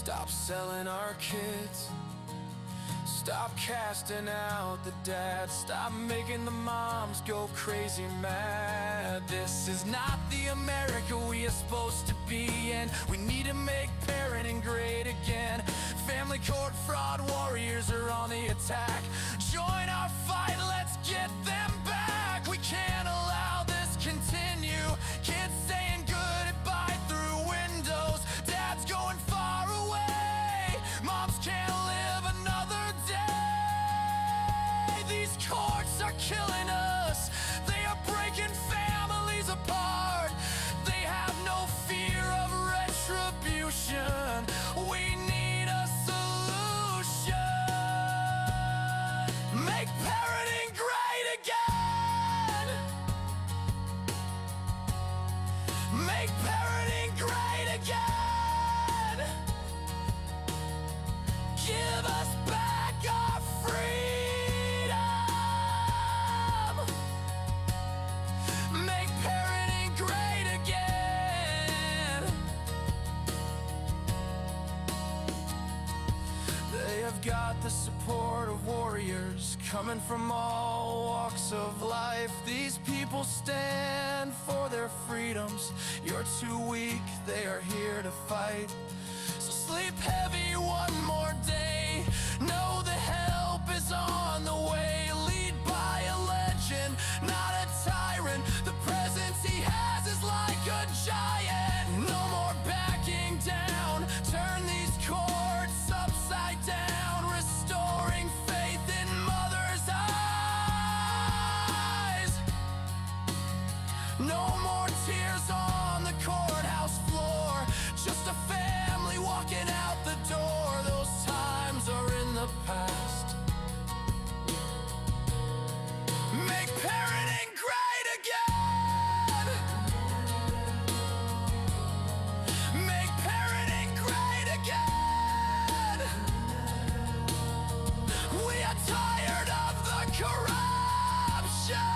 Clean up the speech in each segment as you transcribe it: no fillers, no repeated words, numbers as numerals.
Stop selling our kids. Stop casting out the dads. Stop making the moms go crazy mad. This is not the America we are supposed to be in. We need to make parenting great again. Family court fraud warriors are on the attack. Join our fight, let's get them back. We can't allow this continue. Kids saying goodbye through windows. Dad's going far away. Moms can't live another day. These courts are killing us. They are breaking families apart. They have no fear of retribution. We need a solution. Make parenting great again. Make parenting great again. Give us back our freedom. Make parenting great again. They have got the support of warriors coming from all walks of life. These people stand for their freedoms. You're too weak, they are here to fight. So sleep heavy one more day. Know the help is on the way. Lead by a legend, not a tyrant. The presence he has is like a giant. No more backing down. Turn these courts upside down. Restoring faith in mothers' eyes. No more tears on the courthouse floor. Just a family walking out the door. Those times are in the past. Make parenting great again. Make parenting great again. We are tired of the corruption.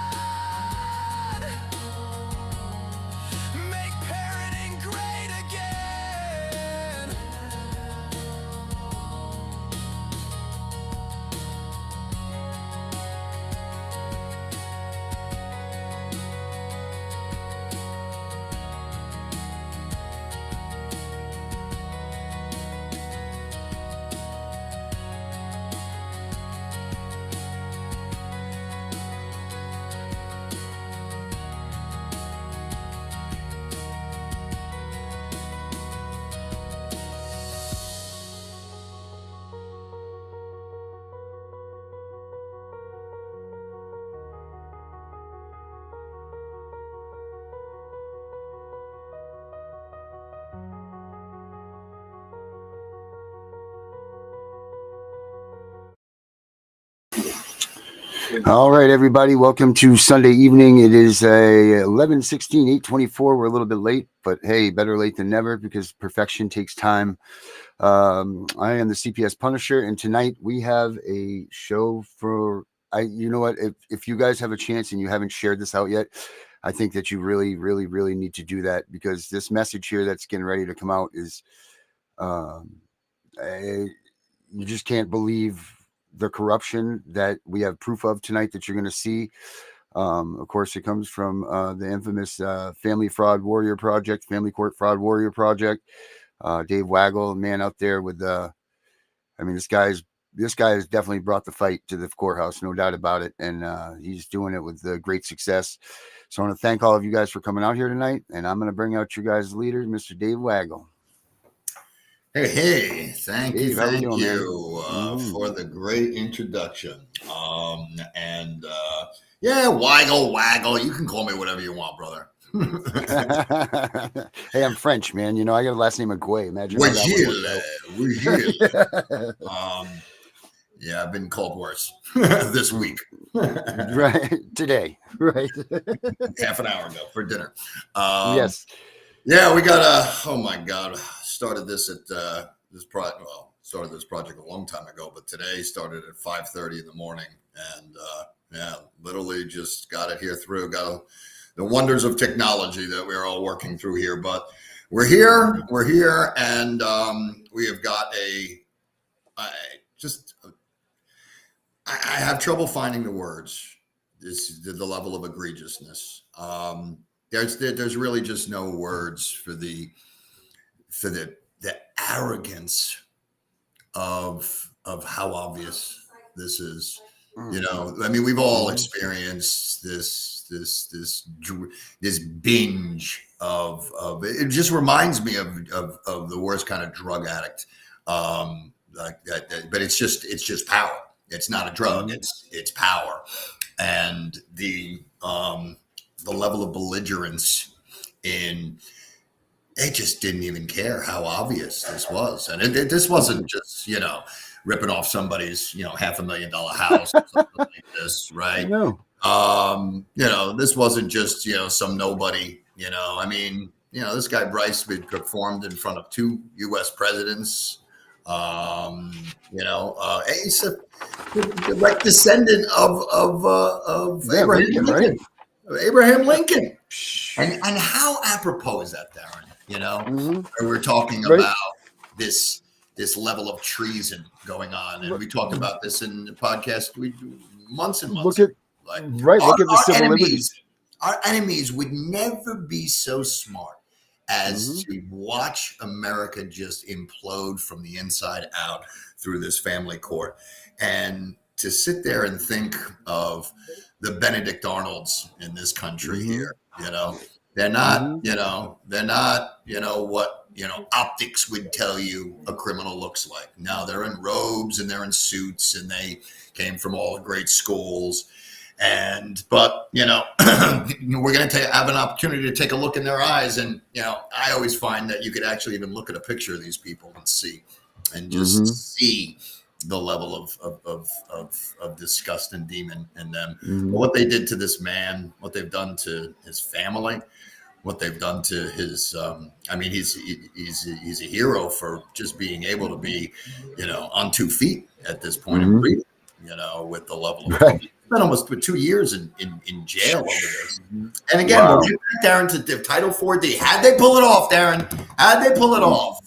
Make parenting great again. All right, everybody. Welcome to Sunday evening. It is 11:16, 8:24. We're a little bit late, but hey, better late than never because perfection takes time. I am the CPS Punisher, and tonight we have a show for. You know what? If you guys have a chance and you haven't shared this out yet, I think that you really, really, really need to do that because this message here that's getting ready to come out is, you just can't believe the corruption that we have proof of tonight that you're going to see. Of course, it comes from the infamous Family Fraud Warrior Project, Family Court Fraud Warrior Project. Dave Waggle, man out there with this guy has definitely brought the fight to the courthouse, no doubt about it, and he's doing it with great success. So I want to thank all of you guys for coming out here tonight, and I'm going to bring out your guys' leader, Mr. Dave Waggle. Hey, thank Dave, you how we doing, man? for the great introduction. Yeah, Waggle, you can call me whatever you want, brother. Hey, I'm French, man. You know, I got a last name of Guay. Imagine how that would work out. Yeah, I've been called worse this week. Right, today, right? Half an hour ago for dinner. Yes. Yeah, we got oh my God, started this at started this project a long time ago, but today started at 5:30 in the morning, and literally just got it here through. Got the wonders of technology that we're all working through here, but we're here, and we have got I have trouble finding the words. This is the level of egregiousness. There's really just no words for the arrogance of how obvious this is. You know, I mean, we've all experienced this binge of it. Just reminds me of the worst kind of drug addict, like that. But it's just power. It's not a drug. It's power, and the level of belligerence in. They just didn't even care how obvious this was, and this wasn't just ripping off somebody's $500,000 house or something like this, right? No. This wasn't just some nobody. I mean, this guy Bryce performed in front of 2 U.S. presidents. He's a direct descendant of Abraham Lincoln. Right? Abraham Lincoln, and how apropos is that, Darren? We're talking about this level of treason going on, and we talked about this in the podcast months and months. Look at the civil liberties. Our enemies would never be so smart as to watch America just implode from the inside out through this family court, and to sit there and think of the Benedict Arnolds in this country here. They're not, they're not, what, optics would tell you a criminal looks like. No, they're in robes and they're in suits, and they came from all the great schools. But we're going to have an opportunity to take a look in their eyes. And, I always find that you could actually even look at a picture of these people and see the level of disgust and demon in them. What they did to this man, what they've done to his family, what they've done to his, he's a hero for just being able to be, on 2 feet at this point in breathing, with the level of, spent almost 2 years in jail over this. And again, we'll get back, Darren, to Title 4D. How'd they pull it off, Darren? How'd they pull it off?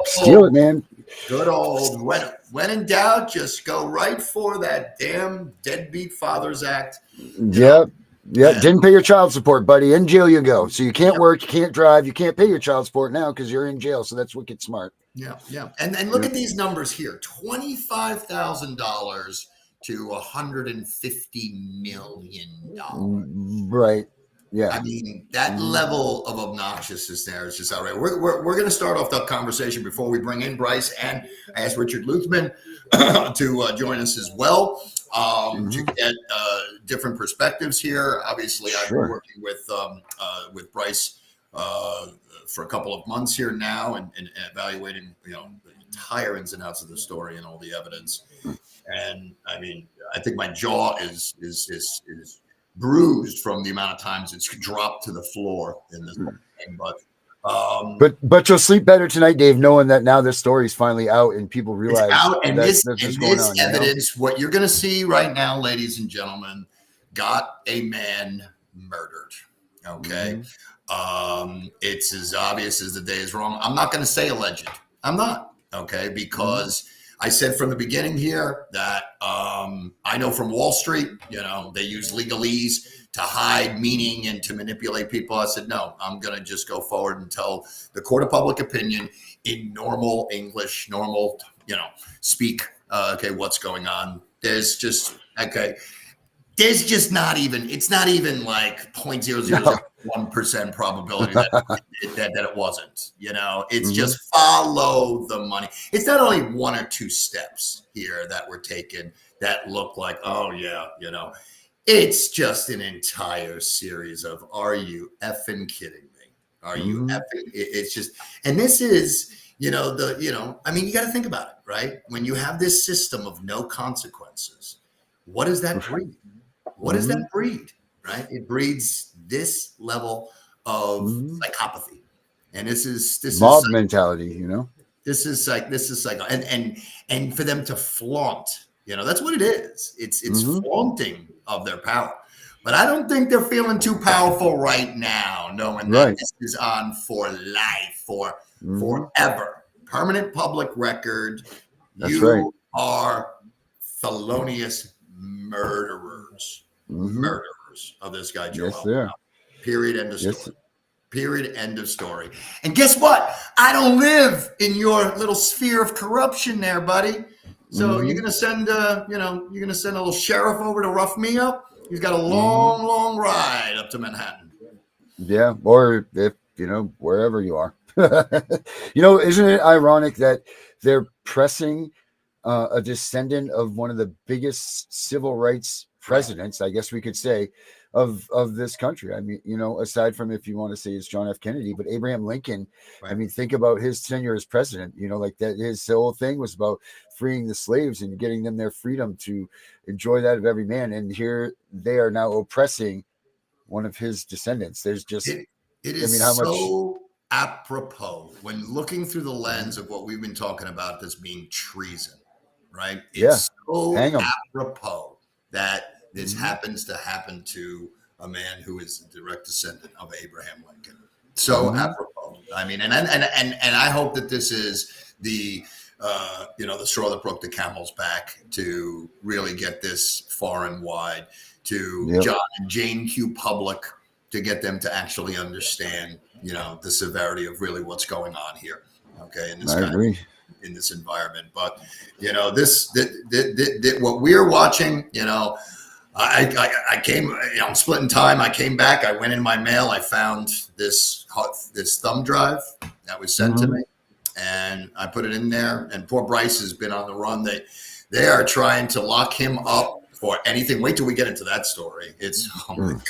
Steal it, man. Good old, when in doubt, just go right for that damn Deadbeat Fathers Act. Yep. Didn't pay your child support, buddy. In jail you go. So you can't work, you can't drive, you can't pay your child support now because you're in jail. So that's wicked smart. Yeah. And look at these numbers here: $25,000 to $150 million. Right. Yeah. I mean, that level of obnoxiousness there is just outrageous. We're going to start off that conversation before we bring in Bryce, and I asked Richard Luthman to join us as well to get different perspectives here. Obviously, I've been working with Bryce for a couple of months here now, and evaluating the entire ins and outs of the story and all the evidence. And I mean, I think my jaw is bruised from the amount of times it's dropped to the floor in this thing. But you'll sleep better tonight, Dave, knowing that now this story is finally out and people realize it's out, and this on, evidence, what you're going to see right now, ladies and gentlemen, got a man murdered. Okay. It's as obvious as the day is wrong. I'm not going to say alleged. I'm not. Okay. Because I said from the beginning here that I know from Wall Street, they use legalese to hide meaning and to manipulate people. I said, no, I'm going to just go forward and tell the court of public opinion in normal English, normal, speak, what's going on. There's just not even, it's not even like 0.0001% probability that it wasn't, it's just follow the money. It's not only 1 or 2 steps here that were taken that look like, oh yeah, it's just an entire series of, are you effing kidding me? Are you effing? It's just, and this is, you got to think about it, right? When you have this system of no consequences, what does that breed? What does that breed, right? It breeds this level of psychopathy. And this is mob mentality, This is and for them to flaunt, that's what it is. It's flaunting of their power. But I don't think they're feeling too powerful right now, knowing that this is on for life, for forever. Permanent public record. You are felonious murderers. Murderers of this guy, Joe. Yes, sir. Period. End of story. Period. End of story. And guess what? I don't live in your little sphere of corruption there, buddy. So you're gonna send you're gonna send a little sheriff over to rough me up. He's got a long, long ride up to Manhattan. Yeah, or if wherever you are. Isn't it ironic that they're pressing a descendant of one of the biggest civil rights presidents, I guess we could say, of this country? I mean, aside from, if you want to say it's John F. Kennedy, but Abraham Lincoln. I mean, think about his tenure as president. Like that, his whole thing was about freeing the slaves and getting them their freedom to enjoy that of every man. And here they are now oppressing one of his descendants. There's just it is so apropos when looking through the lens of what we've been talking about, this being treason, right? It's so apropos that this happens to happen to a man who is a direct descendant of Abraham Lincoln. So apropos. I mean, and I hope that this is the the straw that broke the camel's back to really get this far and wide to John and Jane Q. Public, to get them to actually understand, the severity of really what's going on here. Okay, in this in this environment, but this what we're watching, I came, I'm splitting time. I came back. I went in my mail. I found this thumb drive that was sent to me, and I put it in there. And poor Bryce has been on the run. They are trying to lock him up for anything. Wait till we get into that story. It's oh my God.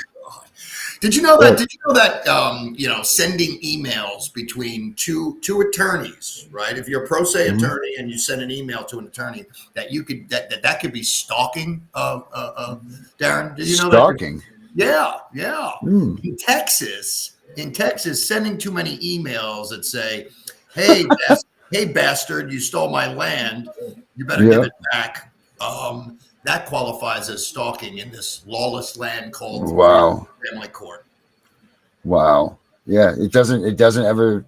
Did you know that? Did you know that? Sending emails between two attorneys, right? If you're a pro se attorney and you send an email to an attorney, that you could that could be stalking. Darren, did you know stalking? That? Yeah. In Texas, sending too many emails that say, "Hey, hey, bastard, you stole my land. You better give it back." That qualifies as stalking in this lawless land called family court. Wow. Yeah, it doesn't ever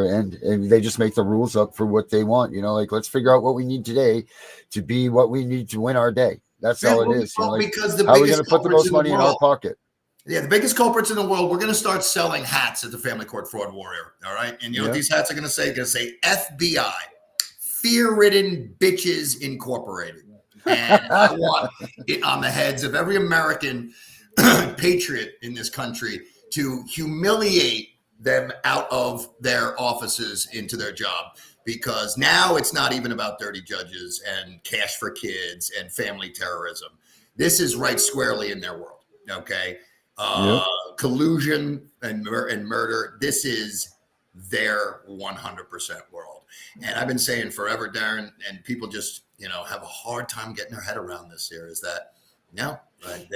end, and they just make the rules up for what they want. Let's figure out what we need today to be what we need to win our day. That's all it is. Because the how are we going to put the most money in our pocket? Yeah, the biggest culprits in the world. We're going to start selling hats at the Family Court Fraud Warrior. All right, and what these hats are going to say? They're going to say FBI, Fear-Ridden Bitches Incorporated. And I want it on the heads of every American patriot in this country to humiliate them out of their offices into their job, because now it's not even about dirty judges and cash for kids and family terrorism. This is right squarely in their world. Okay. Collusion and murder. This is their 100% world. And I've been saying forever, Darren, and people just, have a hard time getting their head around this here, is that right?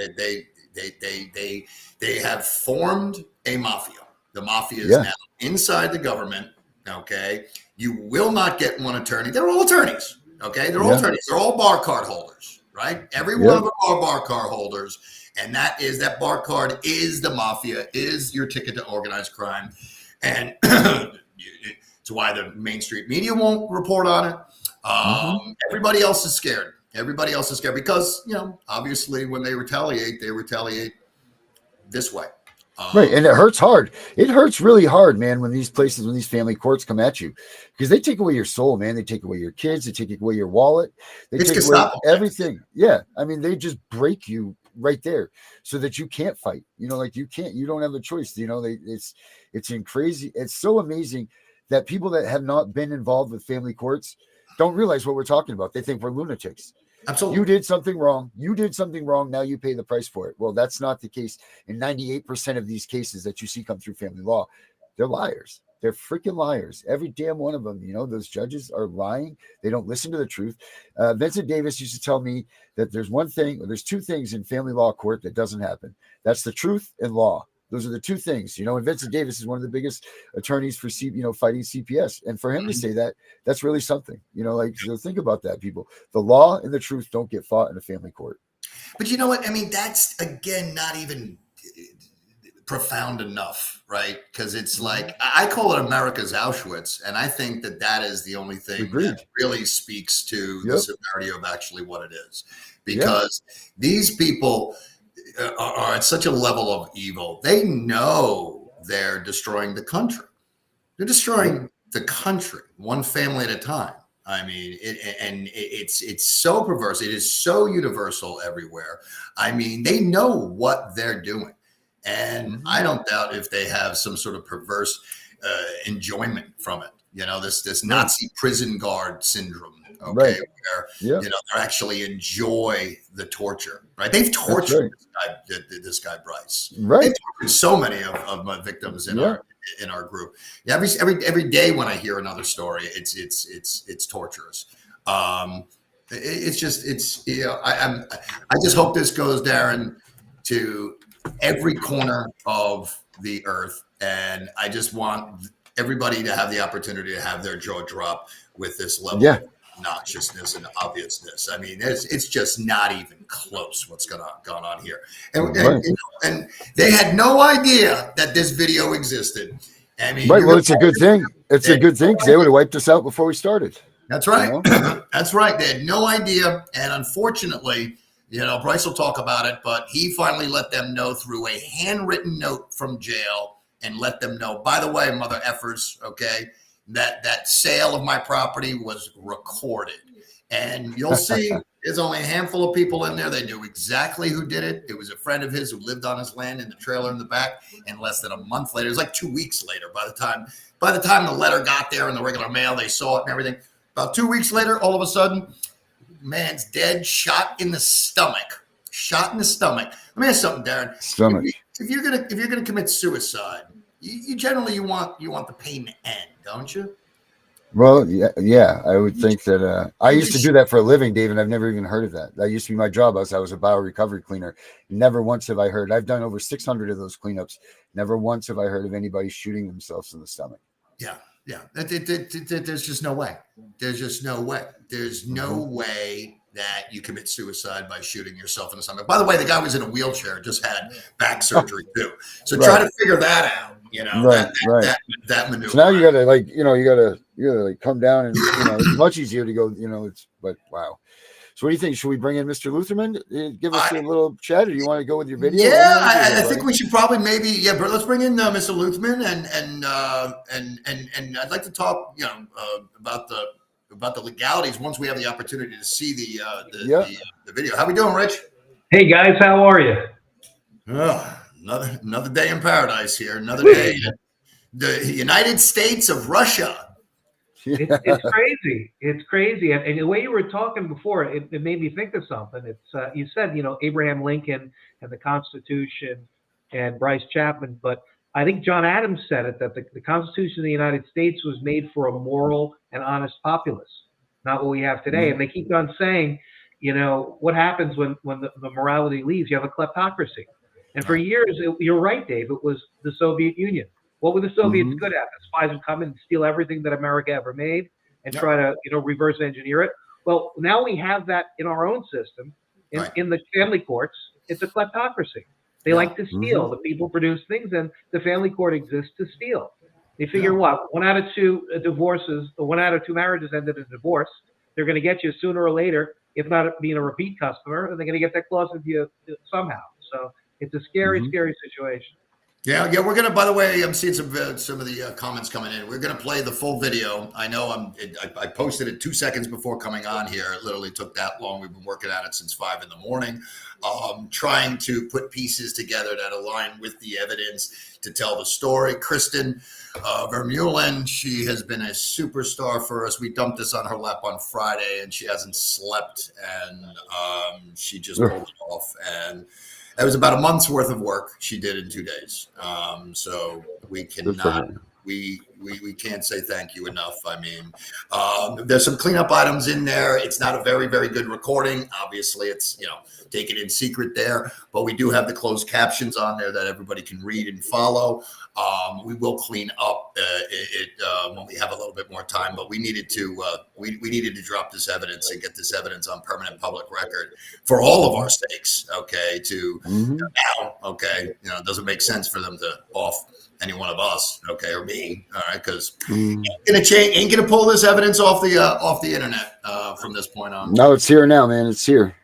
They have formed a mafia. The mafia is now inside the government. Okay. You will not get one attorney. They're all attorneys. Okay. They're all attorneys. They're all bar card holders, right? Every one of them are bar card holders. And that bar card is the mafia, is your ticket to organized crime. And it's why the Main Street media won't report on it. Everybody else is scared. Everybody else is scared because, obviously when they retaliate this way. Right. And it hurts hard. It hurts really hard, man, when these family courts come at you, because they take away your soul, man. They take away your kids. They take away your wallet. They take away everything. Yeah. I mean, they just break you right there so that you can't fight. You don't have a choice. It's crazy. It's so amazing that people that have not been involved with family courts don't realize what we're talking about. They think we're lunatics. Absolutely. You did something wrong. Now you pay the price for it. Well, that's not the case. In 98% of these cases that you see come through family law, they're liars. They're freaking liars. Every damn one of them. Those judges are lying. They don't listen to the truth. Vincent Davis used to tell me that there's two things in family law court that doesn't happen. That's the truth and law. Those are the two things, and Vincent Davis is one of the biggest attorneys for fighting CPS. And for him to say that, that's really something, so think about that, people. The law and the truth don't get fought in a family court. But you know what? I mean, that's again not even profound enough, right? Because it's like I call it America's Auschwitz, and I think that that is the only thing Agreed. that really speaks to the Yep. severity of actually what it is. Yeah. Because these people are at such a level of evil. They know they're destroying the country. They're destroying the country, one family at a time. I mean, it's so perverse. It is so universal everywhere. I mean, they know what they're doing, and I don't doubt if they have some sort of perverse enjoyment from it. You know, this Nazi prison guard syndrome. Okay, Right. where Yeah. you know they actually enjoy the torture. Right? They've tortured this guy Bryce. Right. They've tortured so many of my victims in our group. Yeah, every day when I hear another story, it's torturous. It's just you know I just hope this goes, Darren, to every corner of the earth, and I just want everybody to have the opportunity to have their jaw drop with this level of obnoxiousness and obviousness. I mean, it's just not even close what's gone on here, and they had no idea that this video existed. I mean, Right. Well, it's a good thing. It's a good thing because they would have wiped us out before we started. That's right. You know? That's right. They had no idea. And unfortunately, you know, Bryce will talk about it, but he finally let them know through a handwritten note from jail and let them know, by the way, mother effers, okay, that sale of my property was recorded. And you'll see there's only a handful of people in there. They knew exactly who did it. It was a friend of his who lived on his land in the trailer in the back. And less than a month later, it was like 2 weeks later, by the time the letter got there in the regular mail, they saw it and everything. About 2 weeks later, all of a sudden, man's dead, shot in the stomach. Shot in the stomach. Let me ask you something, Darren. Stomach. If you're gonna commit suicide, you generally want the pain to end, don't you? Well, yeah, I would think that I used to do that for a living, Dave, and I've never even heard of that. That used to be my job. I was a bio recovery cleaner. Never once have I heard. I've done over 600 of those cleanups. Never once have I heard of anybody shooting themselves in the stomach. Yeah. There's just no way. There's just no way. There's no way that you commit suicide by shooting yourself in the stomach. By the way, the guy was in a wheelchair, just had back surgery too. So try to figure that out. You know, that maneuver. So now you gotta you gotta come down and it's much easier to go, but wow. So what do you think? Should we bring in Mr. Lutherman? Give us a little chat, or do you want to go with your video? Yeah, I think we should probably but let's bring in Mr. Lutherman and I'd like to talk, about the legalities once we have the opportunity to see the video. How we doing, Rich? Hey guys, how are you? Another day in paradise here. Another day in the United States of Russia. It's crazy. It's crazy. And the way you were talking before, it made me think of something. It's you said, Abraham Lincoln and the Constitution and Bryce Chapman, but I think John Adams said it, that the Constitution of the United States was made for a moral and honest populace, not what we have today. And they keep on saying, what happens when the morality leaves? You have a kleptocracy. And for years, you're right, Dave, it was the Soviet Union. What were the Soviets good at? The spies would come in and steal everything that America ever made and try to, reverse engineer it. Well, now we have that in our own system. In the family courts, it's a kleptocracy. They like to steal. The people produce things, and the family court exists to steal. They figure what? 1 out of 2 divorces, or 1 out of 2 marriages ended in divorce. They're going to get you sooner or later, if not being a repeat customer, and they're going to get that clause into you somehow. So it's a scary, scary situation. Yeah. We're gonna. By the way, I'm seeing some of the comments coming in. We're gonna play the full video. I know I posted it 2 seconds before coming on here. It literally took that long. We've been working at it since 5 a.m, trying to put pieces together that align with the evidence to tell the story. Kristen Vermeulen, she has been a superstar for us. We dumped this on her lap on Friday, and she hasn't slept, and she just pulled it off. And it was about a month's worth of work she did in 2 days. So we cannot, we can't say thank you enough. I mean, there's some cleanup items in there. It's not a very, very good recording. Obviously, it's, taken in secret there, but we do have the closed captions on there that everybody can read and follow. We will clean up when we have a little bit more time. But we needed to we needed to drop this evidence and get this evidence on permanent public record for all of our sakes. Okay, to now, okay, it doesn't make sense for them to off any one of us, okay, or me, all right, because ain't gonna pull this evidence off the internet from this point on. No, it's here now, man. It's here.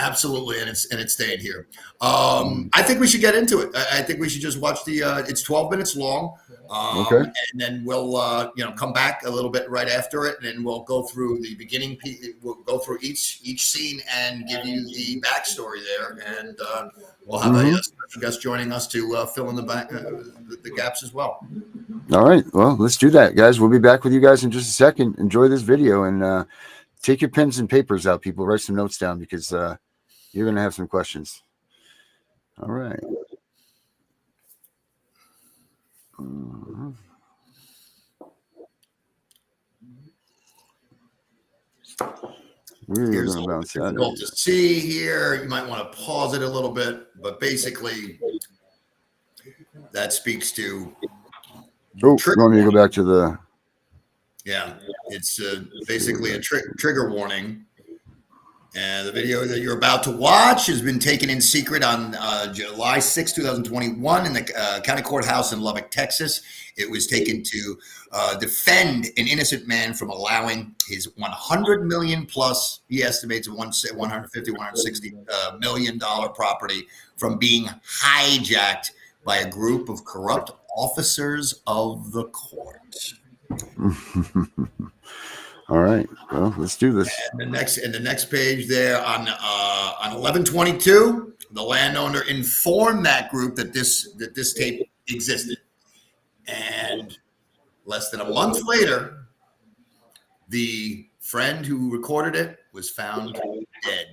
Absolutely, and it's staying here. I think we should get into it. I think we should just watch the. It's 12 minutes long, Okay. and then we'll come back a little bit right after it, and we'll go through the beginning. We'll go through each scene and give you the backstory there, and we'll have a special guest joining us to fill in the gaps as well. All right. Well, let's do that, guys. We'll be back with you guys in just a second. Enjoy this video and take your pens and papers out, people. Write some notes down because you're going to have some questions. All right. We're Here's going to bounce out. difficult to see here. You might want to pause it a little bit, but basically that speaks to. Oh, you want me to go back to the. Yeah, it's basically a trigger warning. And the video that you're about to watch has been taken in secret on July 6, 2021 in the county courthouse in Lubbock, Texas. It was taken to defend an innocent man from allowing his 100 million plus, he estimates 150, 160 million dollar property from being hijacked by a group of corrupt officers of the court. All right. Well, let's do this. And the next page there on 11/22, the landowner informed that group that this tape existed, and less than a month later, the friend who recorded it was found dead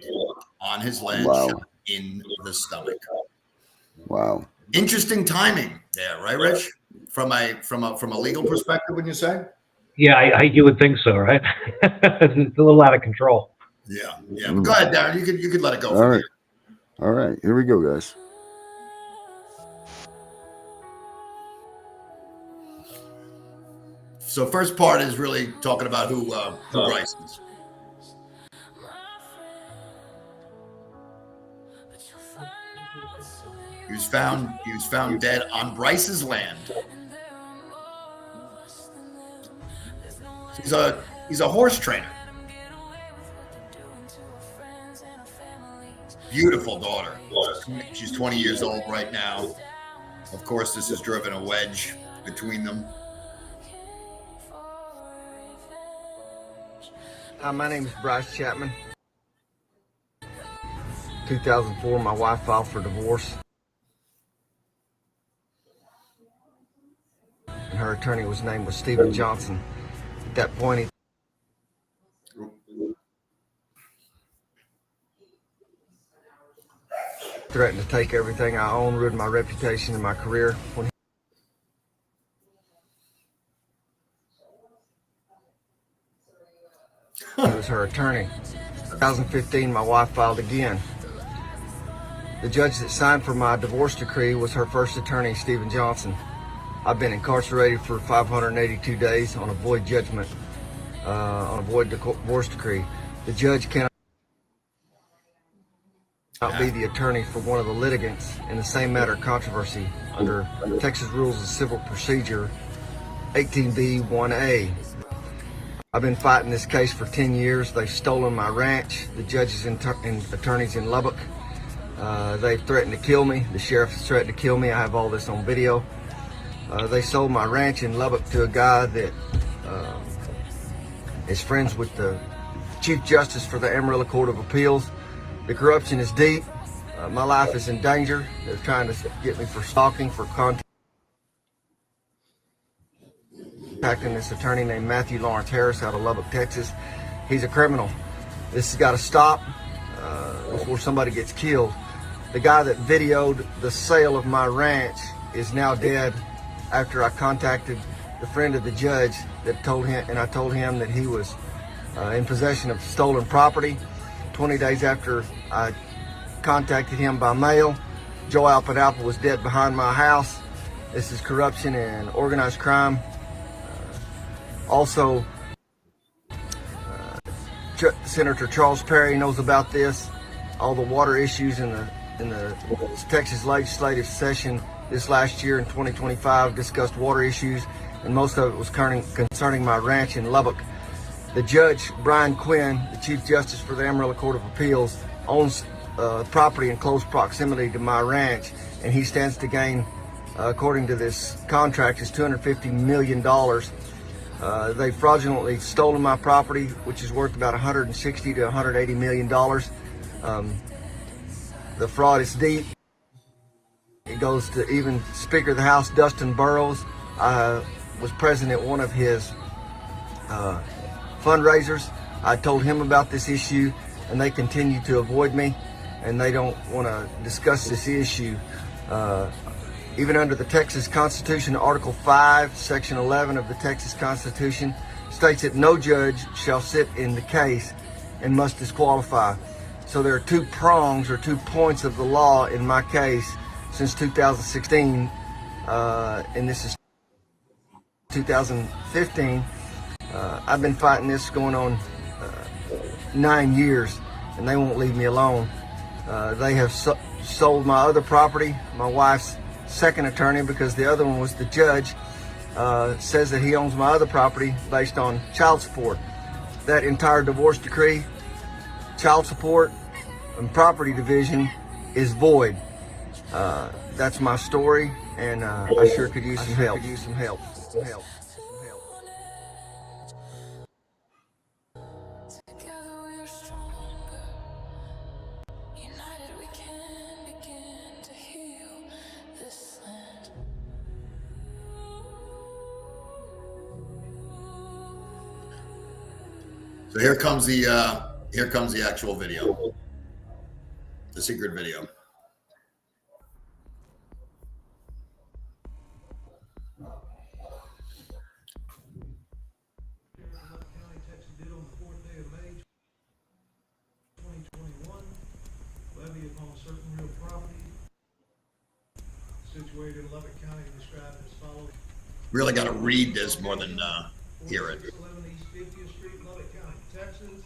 on his land, shot in the stomach. Wow. Interesting timing there, right, Rich? From a legal perspective, wouldn't you say? Yeah, you would think so, right? It's a little out of control. Yeah. Go ahead, Darren. You could let it go. All right. All right. Here we go, guys. So first part is really talking about who Bryce is. He was found dead on Bryce's land. He's a horse trainer. Beautiful daughter. She's 20 years old right now. Of course, this has driven a wedge between them. Hi, my name is Bryce Chapman. 2004, my wife filed for divorce. And her attorney was Stephen Johnson. At that point, he threatened to take everything I own, ruin my reputation and my career. When he was her attorney. 2015, my wife filed again. The judge that signed for my divorce decree was her first attorney, Stephen Johnson. I've been incarcerated for 582 days on a void judgment, on a void divorce decree. The judge cannot be the attorney for one of the litigants in the same matter of controversy under Texas Rules of Civil Procedure 18B1A. I've been fighting this case for 10 years. They've stolen my ranch. The judges and attorneys in Lubbock, they've threatened to kill me. The sheriff has threatened to kill me. I have all this on video. They sold my ranch in Lubbock to a guy that is friends with the Chief Justice for the Amarillo Court of Appeals. The corruption is deep. My life is in danger. They're trying to get me for stalking, for contacting this attorney named Matthew Lawrence Harris out of Lubbock, Texas. He's a criminal. This has got to stop before somebody gets killed. The guy that videoed the sale of my ranch is now dead after I contacted the friend of the judge that told him, and I told him that he was in possession of stolen property. 20 days after I contacted him by mail, Joe Alpadalpa was dead behind my house. This is corruption and organized crime. Also, Senator Charles Perry knows about this. All the water issues in the Texas legislative session this last year in 2025 discussed water issues, and most of it was concerning my ranch in Lubbock. The judge, Brian Quinn, the Chief Justice for the Amarillo Court of Appeals, owns property in close proximity to my ranch, and he stands to gain, according to this contract, is $250 million. They fraudulently stolen my property, which is worth about $160 to $180 million. The fraud is deep. It goes to even Speaker of the House, Dustin Burrows. I was present at one of his fundraisers. I told him about this issue, and they continue to avoid me, and they don't want to discuss this issue. Even under the Texas Constitution, Article 5, Section 11 of the Texas Constitution states that no judge shall sit in the case and must disqualify. So there are two prongs or 2 points of the law in my case since 2016, and this is 2015. I've been fighting this going on 9 years, and they won't leave me alone. They have sold my other property. My wife's second attorney, because the other one was the judge, says that he owns my other property based on child support. That entire divorce decree, child support, and property division is void. That's my story, and I sure could use some help. Together we are stronger. United we can begin to heal this land. So here comes the actual video, the secret video. Upon certain real property situated in Lubbock County, described as follows. Really got to read this more than hear it. 11 East 50th Street, Lubbock County, Texas,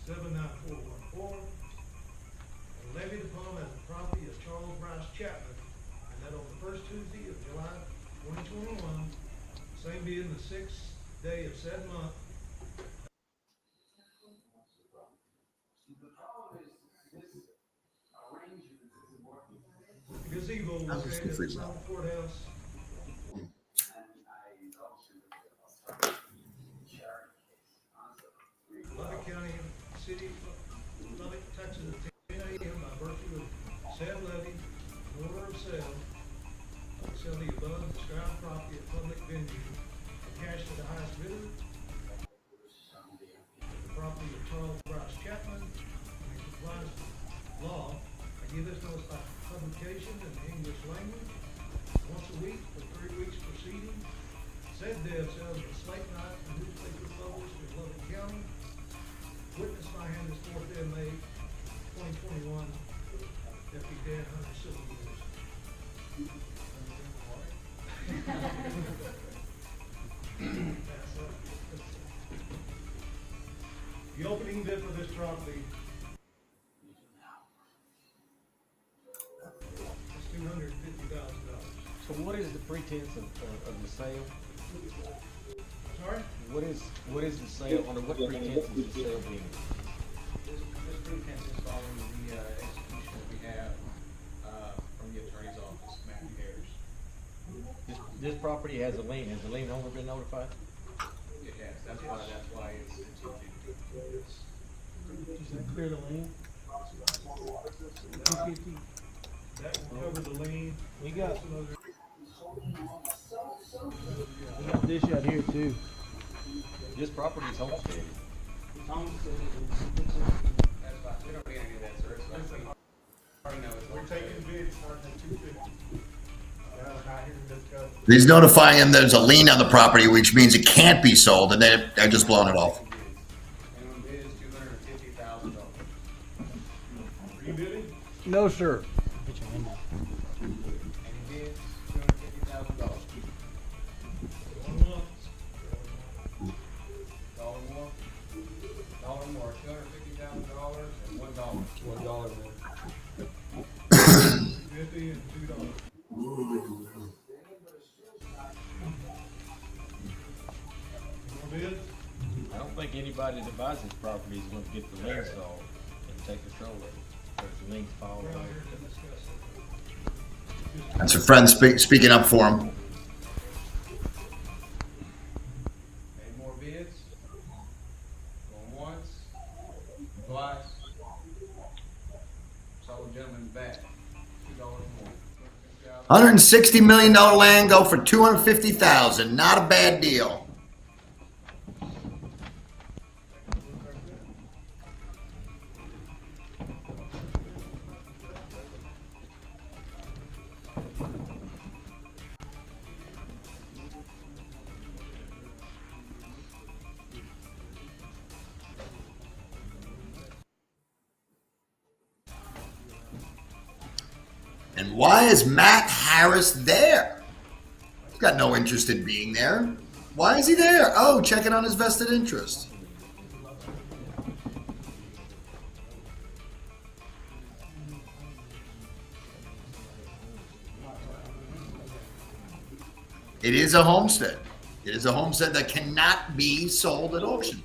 79414. Levied upon as the property of Charles Bryce Chapman, and that on the first Tuesday of July 2021, same being the 6th day of said month. Gazebo located at the South Courthouse. Lubbock County, City of Lubbock, Texas, at 10 a.m. by virtue of said levy, in order of sale, sell the above described property at public venue, cash to the highest bidder. The property of Charles Bryce Chapman, in compliance with law. I give this notice by publication in the English language once a week for 3 weeks proceeding. Said debt sells a slate night and newspaper published in Lubbock County. Witness by hand is 4th day of May 2021. Deputy Dan Hunter Civil Years. The opening bid for this property is $250,000. So what is the pretense of the sale? Sorry? What is the sale, under what pretense is the sale being? This pretense is following the execution that we have from the attorney's office, Matthew Harris. This property has a lien. Has the lien holder been notified? It has. That's why it's Does that clear the lien? That will cover the lien. We got this out here too. This property is homesteaded. That's fine. We don't need any of that, sir. It's already know it's We're taking bids starting at $250. Not here to discuss. He's notifying him there's a lien on the property, which means it can't be sold, and they're just blowing it off. Minimum bid is $250,000. Are you bidding? No, sir. Any bids, $250,000? Dollar more. Dollar more. $250,000 and $1. $1 more. 50 and $2. More bids? I don't think anybody that buys this property is going to get the lien solved and take control of it. Because the liens fall We're away. out here to discuss it. That's a friend speaking up for him. Any more bids? Going once, twice. Saw the gentleman back. $2 more. $160 million land go for $250,000. Not a bad deal. And why is Matt Harris there? He's got no interest in being there. Why is he there? Oh, checking on his vested interest. It is a homestead. It is a homestead that cannot be sold at auction.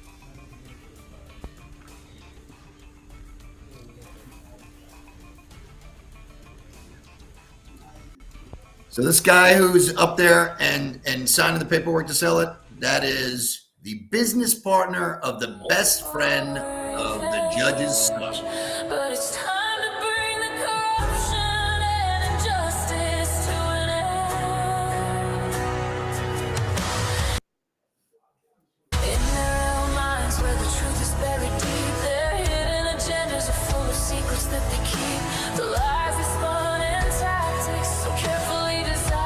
So this guy who's up there and signing the paperwork to sell it, that is the business partner of the best friend of the judge's son. But it's time to bring the corruption and injustice to an end. In their own minds, where the truth is buried deep, their hidden agendas are full of secrets that they keep. The lies they spun and tactics so carefully designed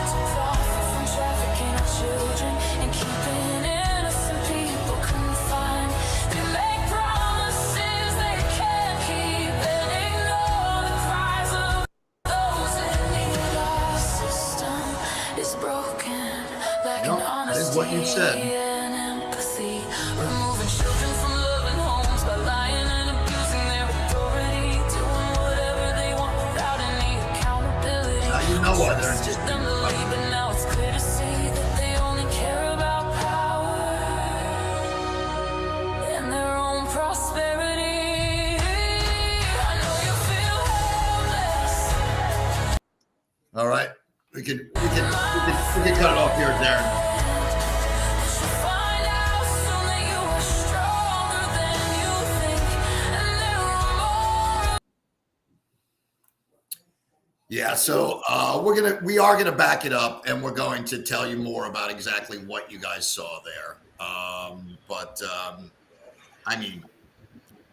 to profit from trafficking our children and keeping innocent people confined. They make promises they can't keep and ignore the cries of those in need. Our system is broken, lacking Yep, that is honesty what you said. and empathy. Removing children from loving homes by lying and abusing their authority, doing whatever they want without any accountability. Now you know why they're Trusted them to lead, but now it's clear to see that they only care about power and their own prosperity. I know you feel helpless. All right, we can cut it off here, Darren. You'll find out soon that you are stronger than you think, and there are more. Yeah, so we are gonna back it up, and we're going to tell you more about exactly what you guys saw there. I mean,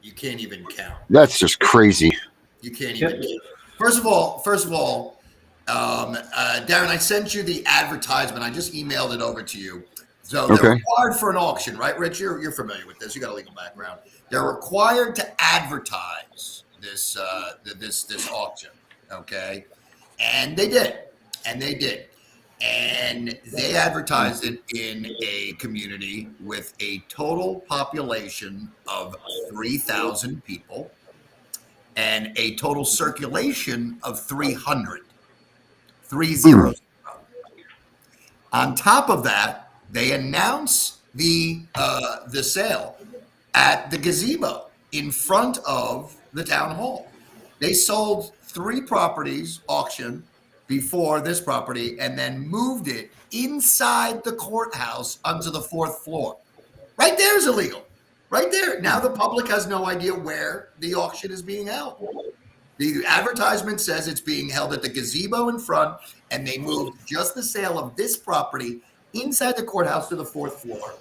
you can't even count. That's just crazy. You can't even. First of all, Darren, I sent you the advertisement. I just emailed it over to you. So they're Okay. required for an auction, right, Rich? You're familiar with this. You got a legal background. They're required to advertise this auction, okay? And they did. And they advertised it in a community with a total population of 3,000 people and a total circulation of 300. 300. On top of that, they announce the sale at the gazebo in front of the town hall. They sold 3 properties auction before this property and then moved it inside the courthouse onto the 4th floor. Right there is illegal. Right there. Now the public has no idea where the auction is being held. The advertisement says it's being held at the gazebo in front, and they moved just the sale of this property inside the courthouse to the 4th floor.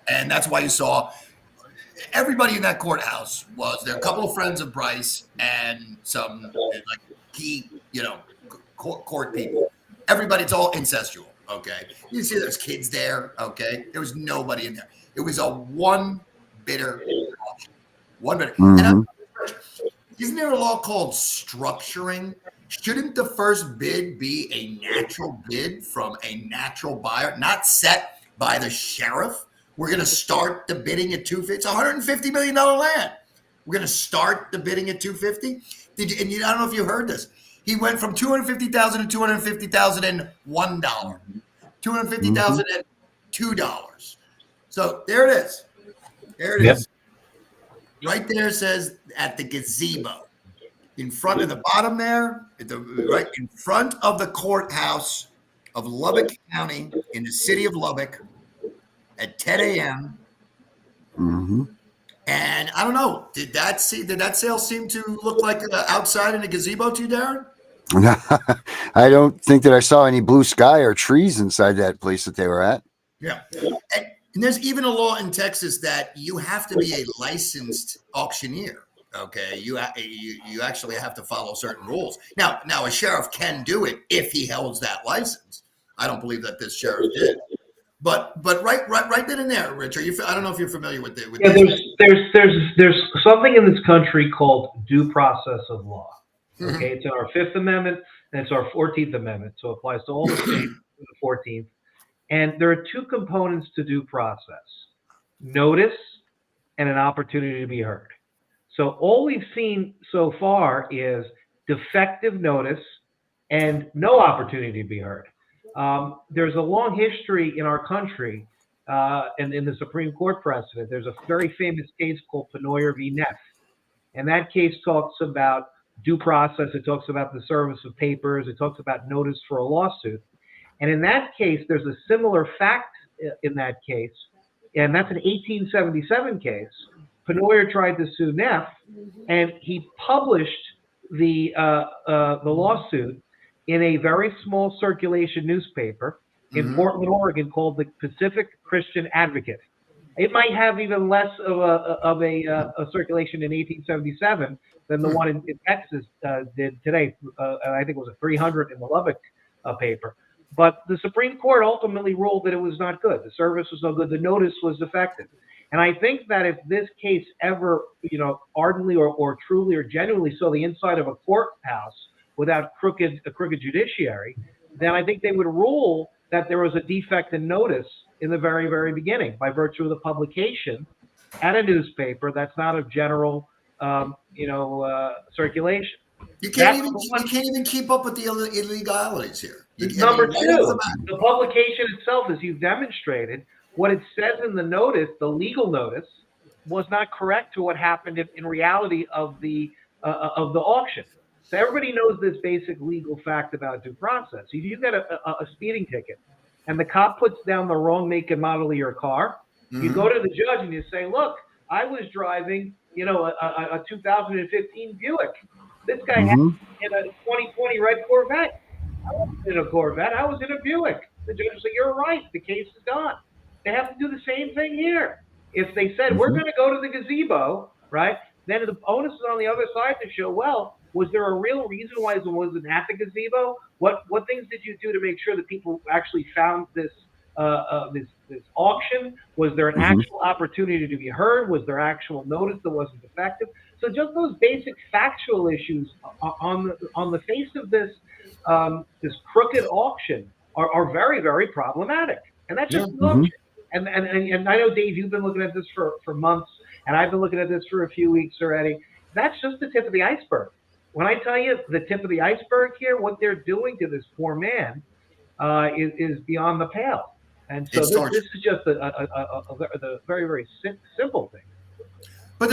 And that's why you saw everybody in that courthouse was there. A couple of friends of Bryce and some like key, court people. Everybody, it's all incestual. Okay. You see there's kids there. Okay. There was nobody in there. It was a one bidder auction. One bidder. And isn't there a law called structuring? Shouldn't the first bid be a natural bid from a natural buyer, not set by the sheriff. We're going to start the bidding at 250. It's $150 million land. We're going to start the bidding at 250. And I don't know if you heard this. He went from $250,000 to $250,000 and $1, $250,000 and $2. So there it is. There it is. Right there it says at the gazebo, in front of the bottom there, right in front of the courthouse of Lubbock County in the city of Lubbock at 10 a.m. Mm-hmm. And I don't know, did that sale seem to look like outside in a gazebo to you, Darren? I don't think that I saw any blue sky or trees inside that place that they were at. Yeah. And there's even a law in Texas that you have to be a licensed auctioneer. Okay. You actually have to follow certain rules. Now a sheriff can do it if he holds that license. I don't believe that this sheriff did. But right then and there, Rich, I don't know if you're familiar with it. There's something in this country called due process of law. Okay, it's in our 5th Amendment and it's our 14th Amendment, so it applies to all the states, the 14th. And there are two components to due process: notice and an opportunity to be heard. So all we've seen so far is defective notice and no opportunity to be heard. There's a long history in our country, and in the Supreme Court precedent. There's a very famous case called Pennoyer v. Neff, and that case talks about due process. It talks about the service of papers. It talks about notice for a lawsuit. And in that case, there's a similar fact in that case, and that's an 1877 case. Pennoyer tried to sue Neff, and he published the lawsuit in a very small circulation newspaper in Portland, Oregon, called the Pacific Christian Advocate. It might have even less of a circulation in 1877 than the one in Texas did today. I think it was a 300 in the Lubbock paper. But the Supreme Court ultimately ruled that it was not good. The service was no good. The notice was defective. And I think that if this case ever, ardently or truly or genuinely saw the inside of a courthouse without a crooked judiciary, then I think they would rule that there was a defect in notice in the very, very beginning by virtue of the publication at a newspaper that's not of general, circulation. You can't even keep up with the illegalities here. Number two, the publication itself, as you've demonstrated, what it says in the notice, the legal notice, was not correct to what happened in reality of the auction. So everybody knows this basic legal fact about due process. If you get a speeding ticket and the cop puts down the wrong make and model of your car, you go to the judge and you say, look, I was driving, a 2015 Buick. This guy had in a 2020 red Corvette. I wasn't in a Corvette. I was in a Buick. The judge will say, you're right. The case is gone. They have to do the same thing here. If they said, we're going to go to the gazebo, right, then the onus is on the other side to show, well, was there a real reason why it wasn't at the gazebo? What things did you do to make sure that people actually found this auction? Was there an actual opportunity to be heard? Was there actual notice that wasn't effective? So just those basic factual issues on the face of this crooked auction are very, very problematic. And that's just an auction. And I know, Dave, you've been looking at this for months, and I've been looking at this for a few weeks already. That's just the tip of the iceberg. When I tell you the tip of the iceberg here, what they're doing to this poor man is beyond the pale. And so this is just a very, very simple thing. But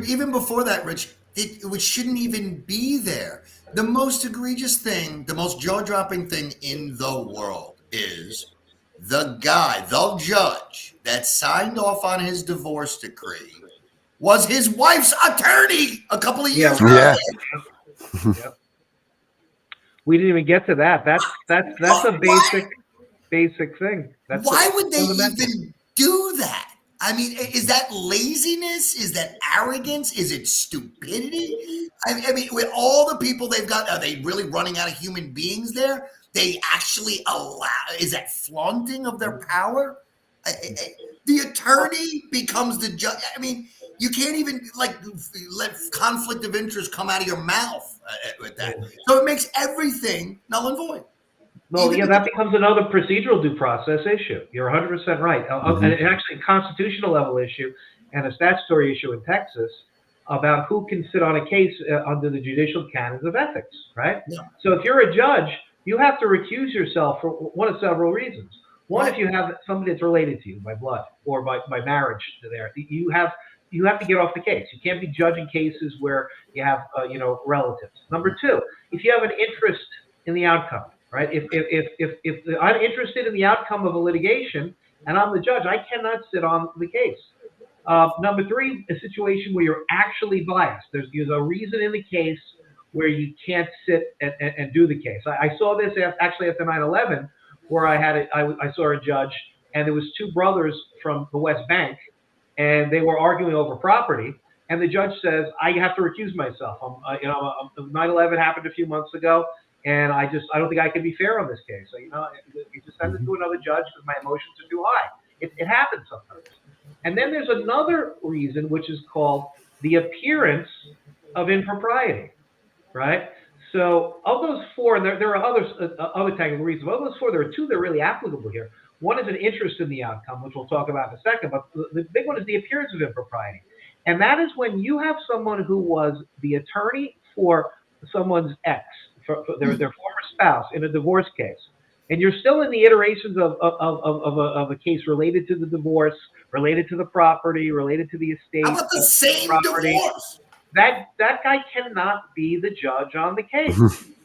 even before that, Rich, it shouldn't even be there. The most egregious thing, the most jaw-dropping thing in the world is the judge that signed off on his divorce decree was his wife's attorney a couple of years ago. Yeah. We didn't even get to that. That's a basic thing. Why would they even do that? I mean, is that laziness? Is that arrogance? Is it stupidity? I mean, with all the people they've got, are they really running out of human beings there? They actually is that flaunting of their power? The attorney becomes the judge. I mean, you can't even let conflict of interest come out of your mouth with that. So it makes everything null and void. Well, Even yeah, if that becomes another procedural due process issue. You're 100% right. And actually a constitutional level issue and a statutory issue in Texas about who can sit on a case under the judicial canons of ethics, right? Yeah. So if you're a judge, you have to recuse yourself for one of several reasons. One, Right. if you have somebody that's related to you by blood or by marriage to there, you have to get off the case. You can't be judging cases where you have relatives. Number two, if you have an interest in the outcome, right? If I'm interested in the outcome of a litigation and I'm the judge, I cannot sit on the case. Number three, a situation where you're actually biased. There's a reason in the case where you can't sit and do the case. I saw this actually after 9/11, where I saw a judge, and there was two brothers from the West Bank, and they were arguing over property. And the judge says, I have to recuse myself. 9/11 happened a few months ago, and I don't think I can be fair on this case. So, you just send it to another judge because my emotions are too high. It happens sometimes. And then there's another reason, which is called the appearance of impropriety, right? So of those four, and there are other technical reasons, but of those four, there are two that are really applicable here. One is an interest in the outcome, which we'll talk about in a second, but the big one is the appearance of impropriety. And that is when you have someone who was the attorney for someone's ex, for their former spouse in a divorce case, and you're still in the iterations of a case related to the divorce, related to the property, related to the estate. How about the same property. divorce? That guy cannot be the judge on the case.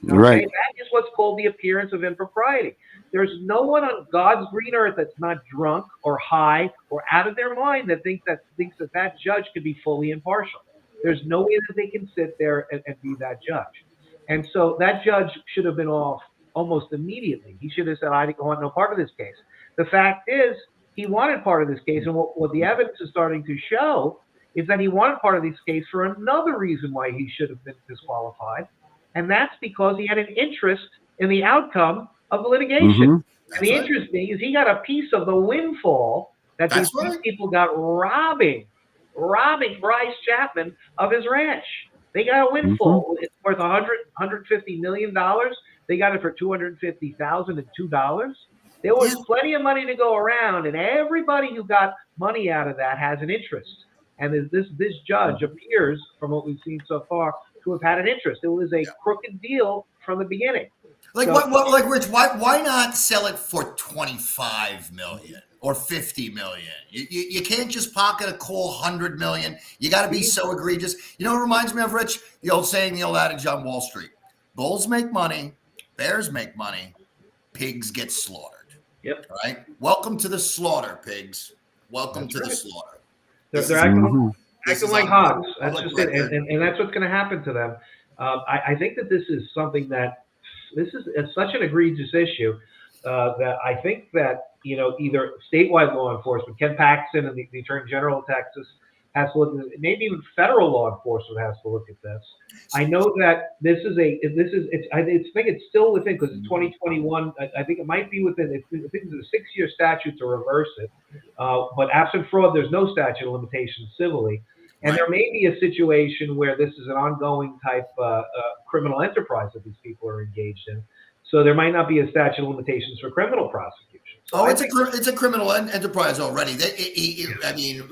Right. That is what's called the appearance of impropriety. There's no one on God's green earth that's not drunk or high or out of their mind that thinks that judge could be fully impartial. There's no way that they can sit there and be that judge. And so that judge should have been off almost immediately. He should have said, I want no part of this case. The fact is, he wanted part of this case, and what the evidence is starting to show is that he wanted part of this case for another reason why he should have been disqualified, and that's because he had an interest in the outcome of the litigation. And the interest being is he got a piece of the windfall that these people got robbing Bryce Chapman of his ranch. They got a windfall. It's worth $150 million. They got it for $250,002. There was plenty of money to go around, and everybody who got money out of that has an interest. And this judge appears, from what we've seen so far, to have had an interest. It was a crooked deal from the beginning. Like like Rich, why not sell it for $25 million or $50 million? You can't just pocket a cool $100 million. You got to be so egregious. You know what it reminds me of, Rich? The old saying, the old adage on Wall Street: bulls make money, bears make money, pigs get slaughtered. Yep. Right. Welcome to the slaughter, pigs. Welcome to the slaughter. They're acting like hogs. That's just it, and that's what's going to happen to them. I think that this is something that it's such an egregious issue that I think that either statewide law enforcement, Ken Paxton and the Attorney General of Texas, has to look at it. Maybe even federal law enforcement has to look at this. I know that I think it's still within, because it's 2021. I think it might be within. I think it's a 6-year statute to reverse it. But absent fraud, there's no statute of limitations civilly. And there may be a situation where this is an ongoing type criminal enterprise that these people are engaged in. So there might not be a statute of limitations for criminal prosecution. So it's a criminal enterprise already.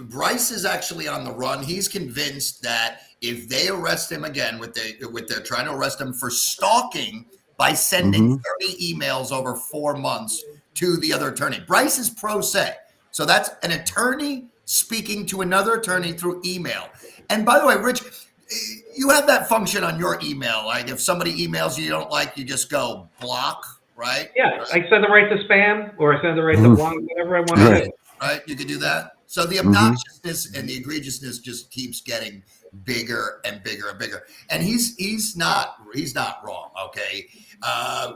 Bryce is actually on the run. He's convinced that if they arrest him again, they're trying to arrest him for stalking by sending 30 emails over 4 months to the other attorney. Bryce is pro se. So that's an attorney speaking to another attorney through email. And by the way, Rich, you have that function on your email. Like if somebody emails you don't like, you just go block, right? Yeah, I send them right to spam, or I send them right to block, whatever I want to do. Right, you could do that. So the obnoxiousness and the egregiousness just keeps getting bigger and bigger and bigger. And he's not wrong, okay?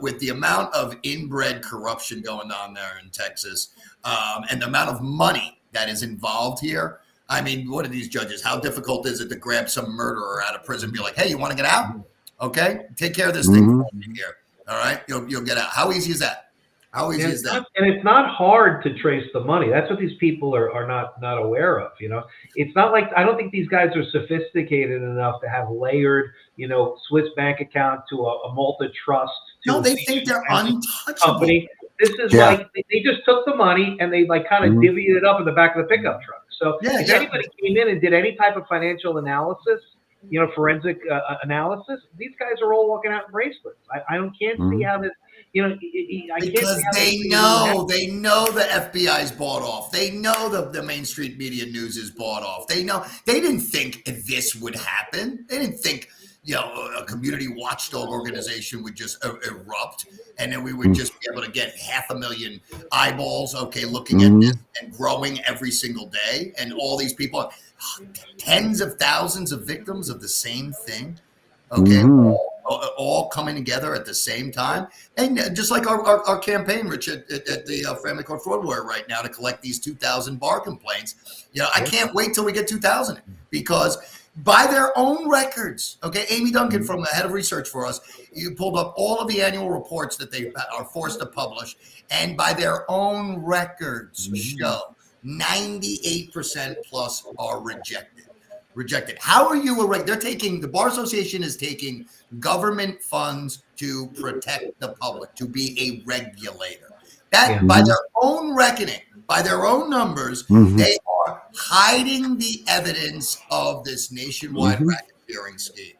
With the amount of inbred corruption going on there in Texas, and the amount of money that is involved here. I mean, what are these judges? How difficult is it to grab some murderer out of prison and be like, hey, you want to get out? Okay, take care of this thing for me here. All right, you'll get out. How easy is that? How easy is that? And it's not hard to trace the money. That's what these people are not aware of. It's not like, I don't think these guys are sophisticated enough to have layered, Swiss bank account to a Malta trust No, to they a think they're financial untouchable. company. This is Yeah. like they just took the money and they like kind of Mhm. divvied it up in the back of the pickup truck. So Yeah, if exactly. anybody came in and did any type of financial analysis, forensic analysis, these guys are all walking out in bracelets. I can't see Mhm. how this, I can't Because see how they this know the FBI's bought off. They know the Main Street Media News is bought off. They know they didn't think this would happen. They didn't think a community watchdog organization would just erupt, and then we would just be able to get 500,000 eyeballs, looking at this and growing every single day, and all these people, tens of thousands of victims of the same thing. Mhm. All coming together at the same time. And just like our campaign, Rich, at the Family Court Fraud Warrior right now to collect these 2,000 bar complaints. I can't wait till we get 2,000 because by their own records, Amy Duncan from the head of research for us, you pulled up all of the annual reports that they are forced to publish, and by their own records show 98% plus are rejected. How are you the Bar Association is taking government funds to protect the public, to be a regulator. That by their own reckoning, by their own numbers, they are hiding the evidence of this nationwide racketeering scheme.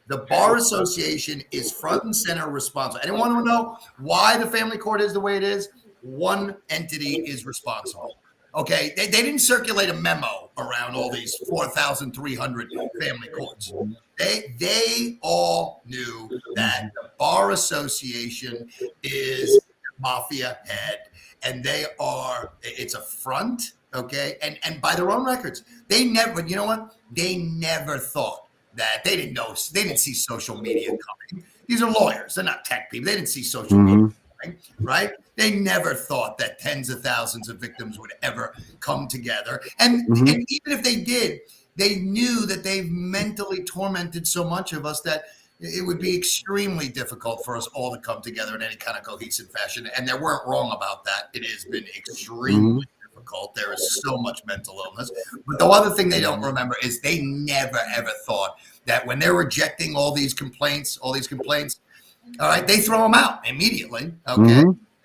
The Bar Association is front and center responsible. Anyone want to know why the family court is the way it is? One entity is responsible. They didn't circulate a memo around all these 4,300 family courts. They all knew that the Bar Association is mafia head, and it's a front, and by their own records, they never, they never thought that they didn't see social media coming. These are lawyers, they're not tech people. They didn't see social media coming, right? They never thought that tens of thousands of victims would ever come together. And even if they did, they knew that they've mentally tormented so much of us that it would be extremely difficult for us all to come together in any kind of cohesive fashion. And they weren't wrong about that. It has been extremely difficult. There is so much mental illness. But the other thing they don't remember is they never, ever thought that when they're rejecting all these complaints, all right, they throw them out immediately.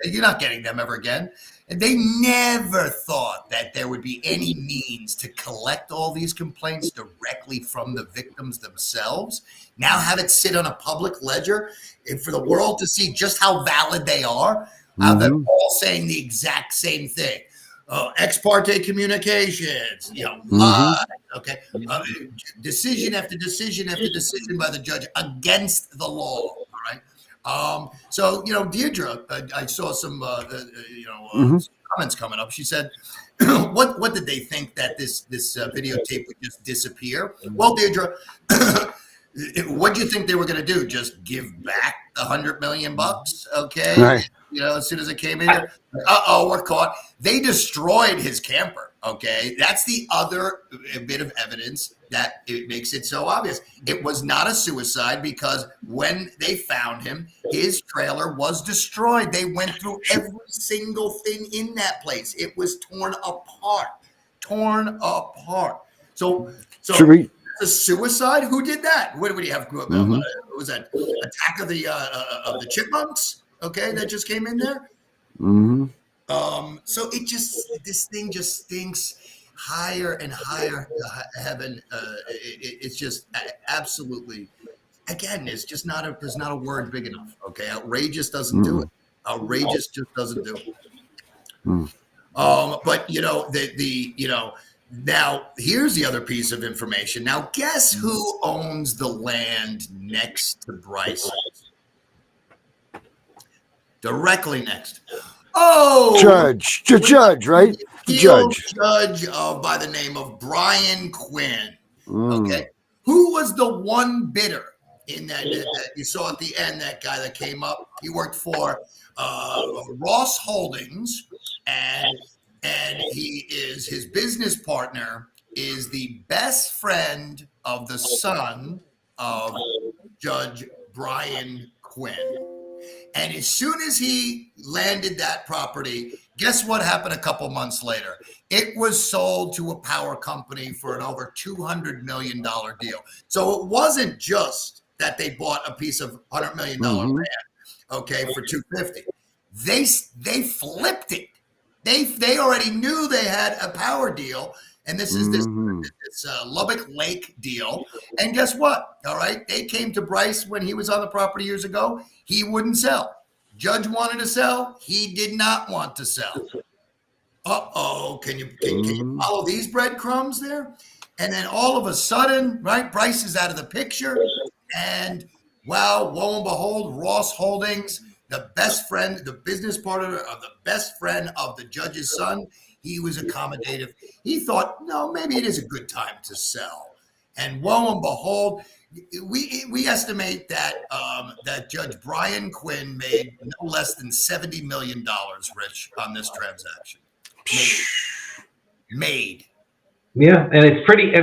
You're not getting them ever again. And they never thought that there would be any means to collect all these complaints directly from the victims themselves. Now have it sit on a public ledger and for the world to see just how valid they are. They're all saying the exact same thing. Ex parte communications, lies, decision after decision after decision by the judge against the law. All right. So, Deirdre, I saw some, comments coming up. She said, what did they think that this videotape would just disappear? Well, Deirdre, what do you think they were going to do? Just give back $100 million? Okay. Right. As soon as it came in here, we're caught. They destroyed his camper. Okay. That's the other bit of evidence that it makes it so obvious. It was not a suicide because when they found him, his trailer was destroyed. They went through every single thing in that place. It was torn apart. So a suicide? Who did that? What do you have? Was that Attack of the Chipmunks? That just came in there. So this thing just stinks higher and higher to heaven. It's just absolutely, again, there's not a word big enough. Outrageous doesn't do it. Outrageous just doesn't do it. But now here's the other piece of information. Now guess who owns the land next to Bryce's? Directly next. Judge, right? Judge by the name of Brian Quinn. Who was the one bidder in that you saw at the end? That guy that came up, he worked for Ross Holdings, and his business partner is the best friend of the son of Judge Brian Quinn. And as soon as he landed that property, guess what happened a couple months later? It was sold to a power company for an over $200 million deal. So it wasn't just that they bought a piece of $100 million land. okay, for 250. They flipped it. They already knew they had a power deal, and this is this Lubbock Lake deal. And guess what? All right, they came to Bryce when he was on the property years ago. He wouldn't sell. Judge wanted to sell. He did not want to sell. Can you follow these breadcrumbs there? And then all of a sudden, right, Bryce is out of the picture. And wow, lo and behold, Ross Holdings, the best friend, the business partner of the best friend of the judge's son, he was accommodative. He thought, no, maybe it is a good time to sell. And lo and behold, we estimate that that Judge Brian Quinn made no less than $70 million, Rich, on this transaction. Made. Yeah, and it's pretty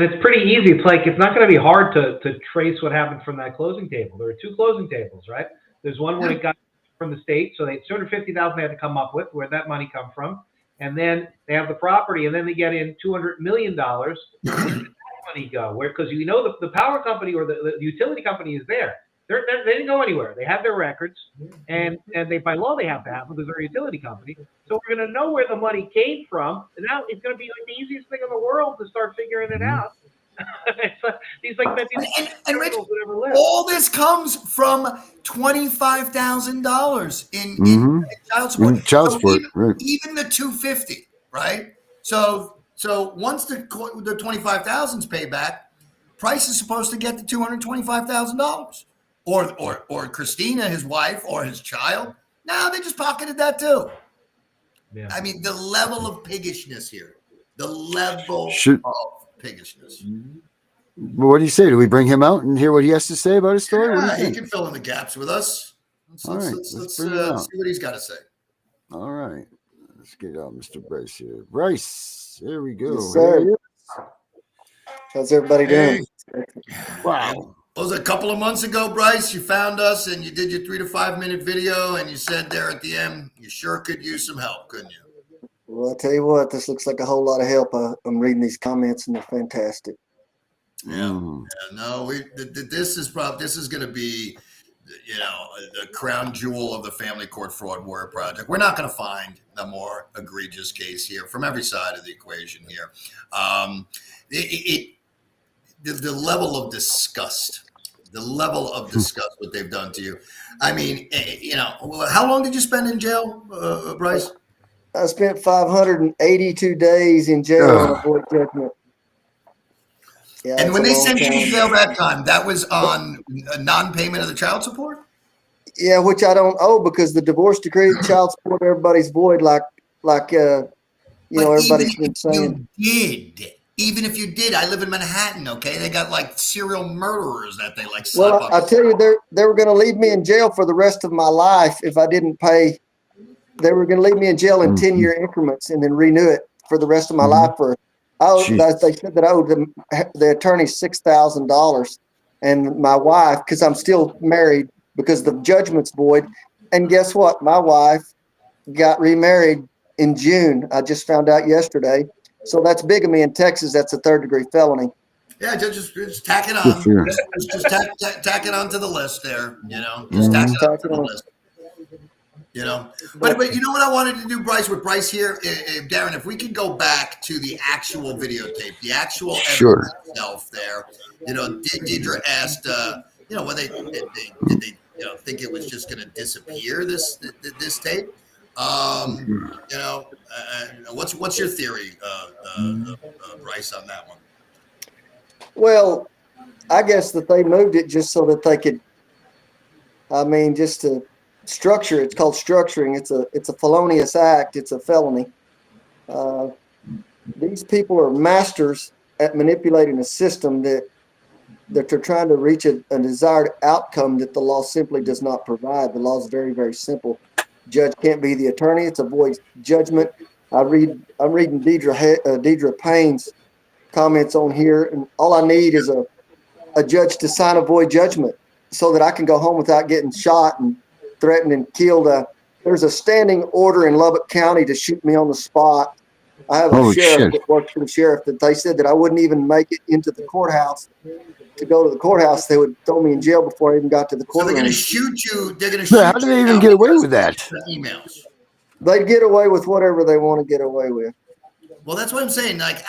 easy. It's like it's not going to be hard to trace what happened from that closing table. There were two closing tables, right? There's one where it got from the state, so they $250,000 they had to come up with. Where'd that money come from? And then they have the property, and then they get in $200 million. Where did that money go? Where? Because you know the power company or the utility company is there. They didn't go anywhere. They have their records, and they by law they have to have them because they're a utility company. So we're going to know where the money came from. And now it's going to be like the easiest thing in the world to start figuring it out. And Rich, all this comes from $25,000 in child support. In child support, right. Even the $250, right? So once the $25,000 is paid back, Price is supposed to get the $225,000. Or Christina, his wife, or his child. No, they just pocketed that too. Yeah. I mean, the level of piggishness here. The level of piggishness. Well, what do you say? Do we bring him out and hear what he has to say about his story? Yeah, he can fill in the gaps with us. Let's see what he's got to say. All right. Let's get out Mr. Bryce here. Bryce, there we go. Yes, sir. How's everybody doing? Wow. It was a couple of months ago, Bryce, you found us and you did your 3 to 5 minute video and you said there at the end, you sure could use some help, couldn't you? Well, I tell you what, this looks like a whole lot of help. I'm reading these comments and they're fantastic. Yeah. No, this is going to be, the crown jewel of the Family Court Fraud Warrior Project. We're not going to find a more egregious case here from every side of the equation here. The level of disgust. What they've done to you. I mean, how long did you spend in jail, Bryce? I spent 582 days in jail on a void judgment. Yeah, and when they sent you to jail that time, that was on a non-payment of the child support? Yeah, which I don't owe because the divorce decree, the child support, everybody's void like everybody's been saying. Even if you did, I live in Manhattan, okay? They got like serial murderers that they like slap up. Well, I tell you, they were going to leave me in jail for the rest of my life if I didn't pay. They were going to leave me in jail in 10-year increments and then renew it for the rest of my life. They said that I owed the attorney $6,000 and my wife, because I'm still married because the judgment's void. And guess what? My wife got remarried in June. I just found out yesterday. So that's bigamy in Texas. That's a 3rd-degree felony. Yeah, just tack it on. Just tack it onto the list there. Just tack it onto the list. But you know what I wanted to do, Bryce, with Bryce here, Darren, if we could go back to the actual videotape, the actual evidence itself there. Deidre asked, whether did they think it was just going to disappear this tape. What's your theory, Bryce, on that one? Well, I guess that they moved it just so that they could, just to structure. It's called structuring. It's a felonious act. It's a felony. These people are masters at manipulating a system that they're trying to reach a desired outcome that the law simply does not provide. The law is very, very simple. Judge can't be the attorney. It's a void judgment. I'm reading Deidre Payne's comments on here, and all I need is a judge to sign a void judgment so that I can go home without getting shot and threatened and killed. There's a standing order in Lubbock County to shoot me on the spot. I have a sheriff that works for the sheriff that they said that I wouldn't even make it into the courthouse to go to the courthouse, they would throw me in jail before I even got to the So courtroom. they're going to shoot you. They're going to shoot How do they you even out get away because with that? of the emails. They'd get away with whatever they want to get away with. Well, that's what I'm saying. Like,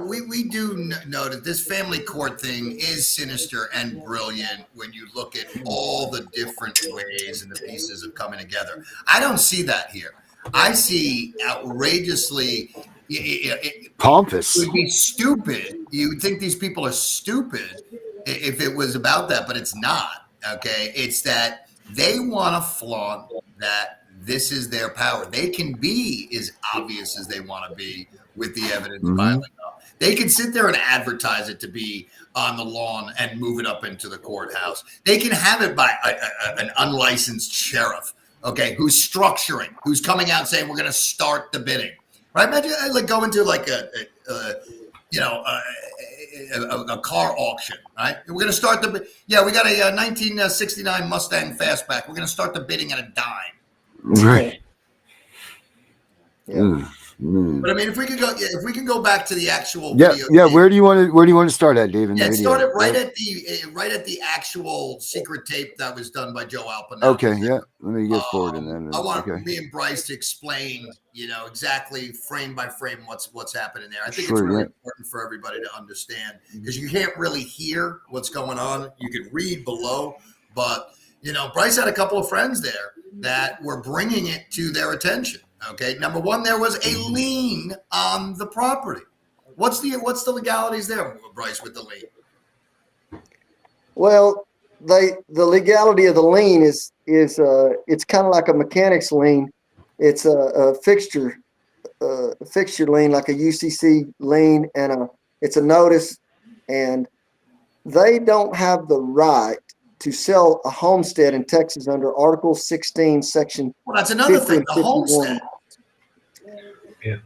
we do know that this family court thing is sinister and brilliant when you look at all the different ways and the pieces of coming together. I don't see that here. I see outrageously Pompous. It would be stupid. You would think these people are stupid if it was about that, but it's not. Okay, it's that they want to flaunt that this is their power. They can be as obvious as they want to be with the evidence piling up. They can sit there and advertise it to be on the lawn and move it up into the courthouse. They can have it by an unlicensed sheriff, okay, who's structuring, who's coming out saying we're going to start the bidding, right? Imagine like going to like a car auction, right? We're going to start we got a 1969 Mustang Fastback. We're going to start the bidding at a dime. Right. Yeah. But I mean, if we can go back to the actual Yeah, video. yeah. Where do you want to start at, David? Yeah, it started right at the actual secret tape that was done by Joe Alpin. Okay, yeah. Let me get forward in that. I want me and Bryce to explain, exactly frame by frame what's happening there. I think it's really important for everybody to understand because you can't really hear what's going on. You can read below, but Bryce had a couple of friends there that were bringing it to their attention. Okay, number one, there was a lien on the property. What's the legalities there, Bryce, with the lien? Well, the legality of the lien is it's kind of like a mechanic's lien. It's a fixture lien, like a UCC lien, and it's a notice, and they don't have the right to sell a homestead in Texas under Article 16, Section. Well, that's another thing. The homestead. Yeah.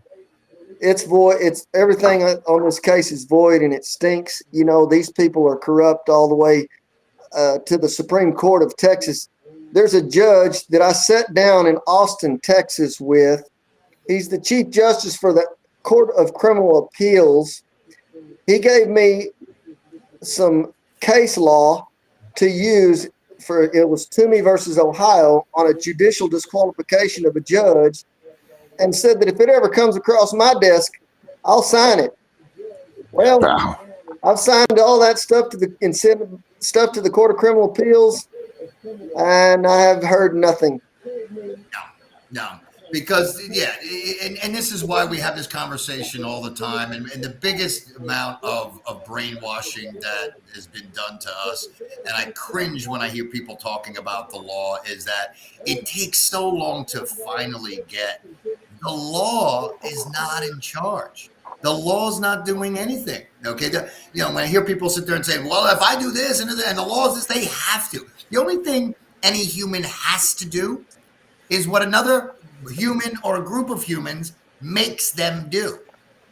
It's void. It's everything on this case is void, and it stinks. These people are corrupt all the way to the Supreme Court of Texas. There's a judge that I sat down in Austin, Texas with. He's the Chief Justice for the Court of Criminal Appeals. He gave me some case law to use it was Toomey versus Ohio on a judicial disqualification of a judge, and said that if it ever comes across my desk, I'll sign it. Well, wow. I've signed all that stuff and sent stuff to the Court of Criminal Appeals, and I have heard nothing. No. Because, and this is why we have this conversation all the time. And the biggest amount of brainwashing that has been done to us, and I cringe when I hear people talking about the law, is that it takes so long to finally get. The law is not in charge. The law is not doing anything. Okay. When I hear people sit there and say, well, if I do this and the law is this, they have to. The only thing any human has to do is what another human or a group of humans makes them do.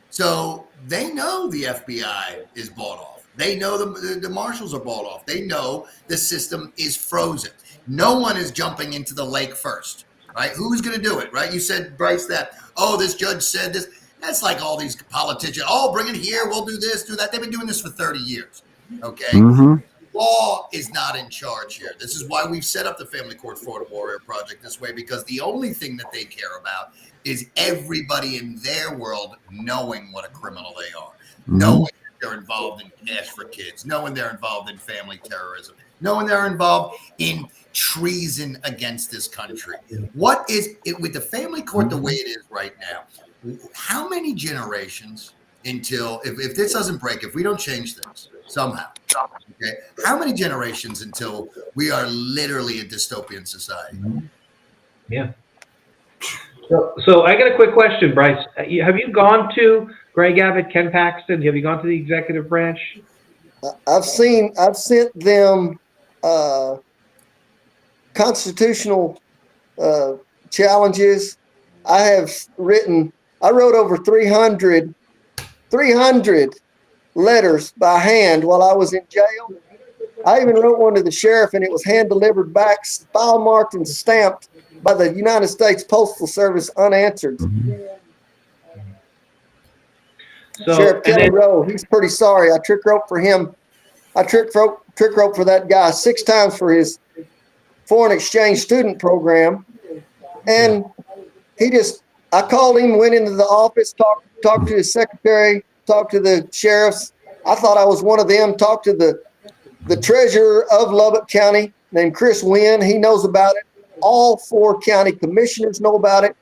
So they know the FBI is bought off. They know the marshals are bought off. They know the system is frozen. No one is jumping into the lake first, right? Who's going to do it, right? You said, Bryce, that, this judge said this. That's like all these politicians. Bring it here. We'll do this, do that. They've been doing this for 30 years. Okay. Mm-hmm. Law is not in charge here. This is why we've set up the Family Court Florida Warrior Project this way, because the only thing that they care about is everybody in their world knowing what a criminal they are, knowing that they're involved in Cash for Kids, knowing they're involved in family terrorism, knowing they're involved in treason against this country. What is it with the family court the way it is right now? How many generations until, if this doesn't break, if we don't change things somehow, okay, how many generations until we are literally a dystopian society? Yeah. So I got a quick question, Bryce. Have you gone to Greg Abbott, Ken Paxton? Have you gone to the executive branch? I've sent them constitutional challenges. I wrote over 300 letters by hand while I was in jail. I even wrote one to the sheriff, and it was hand delivered back, file marked and stamped by the United States Postal Service unanswered. So, Sheriff Kelly Rowe, he's pretty sorry. I trick wrote for him I trick rope for that guy 6 times for his foreign exchange student program. And I called him, went into the office, talked to his secretary, talked to the sheriffs. I thought I was one of them, talked to the treasurer of Lubbock County named Chris Wynn. He knows about it. All 4 county commissioners know about it.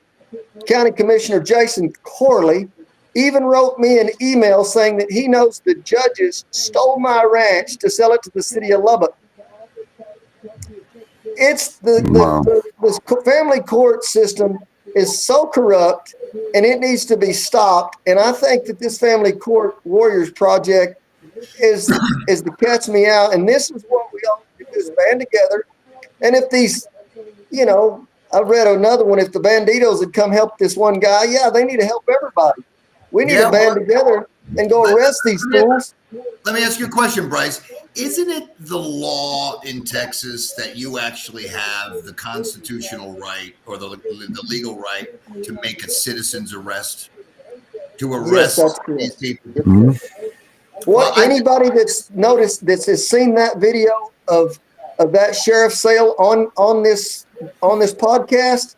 County Commissioner Jason Corley even wrote me an email saying that he knows the judges stole my ranch to sell it to the city of Lubbock. It's the family court system is so corrupt, and it needs to be stopped. And I think that this Family Court Warriors project is to catch me out. And this is what we all do, is band together. And if these, I read another one, if the Banditos had come help this one guy, they need to help everybody. We need to band together and go arrest these fools. Let me ask you a question, Bryce. Isn't it the law in Texas that you actually have the constitutional right or the legal right to make a citizen's arrest? To arrest these people? Mm-hmm. Anybody that's has seen that video of that sheriff's sale on this podcast,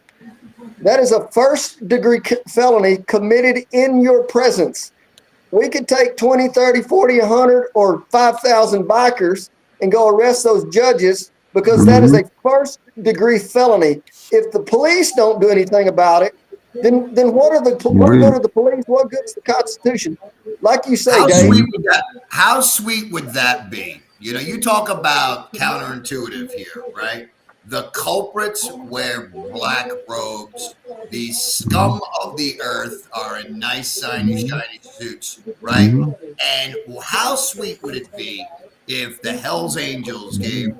that is a 1st-degree felony committed in your presence. We could take 20, 30, 40, 100, or 5,000 bikers and go arrest those judges because that is a 1st-degree felony. If the police don't do anything about it, then what good are the police? What good is the Constitution? Like you say, Dave. How sweet would that be? You talk about counterintuitive here, right? The culprits wear black robes. The scum of the earth are in nice, shiny suits, right? And how sweet would it be if the Hells Angels gave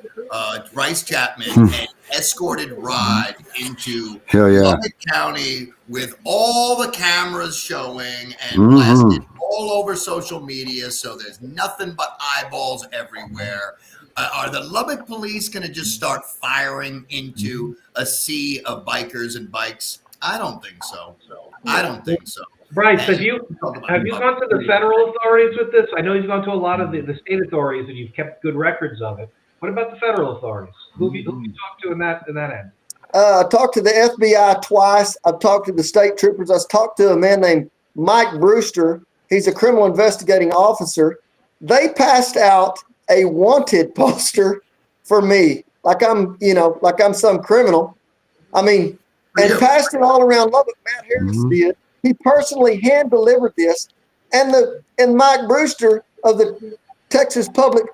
Bryce Chapman an escorted ride into Lubbock County with all the cameras showing and blasted all over social media, so there's nothing but eyeballs everywhere. Are the Lubbock police going to just start firing into a sea of bikers and bikes? I don't think so. Bryce, have you gone to the federal authorities with this? I know you've gone to a lot of the state authorities and you've kept good records of it. What about the federal authorities? Who have you talked to in that end? I talked to the FBI twice. I've talked to the state troopers. I've talked to a man named Mike Brewster. He's a criminal investigating officer. They passed out a wanted poster for me, like I'm some criminal. And passed it all around Lubbock. Matt Harris did. He personally hand delivered this, and Mike Brewster of the Texas Public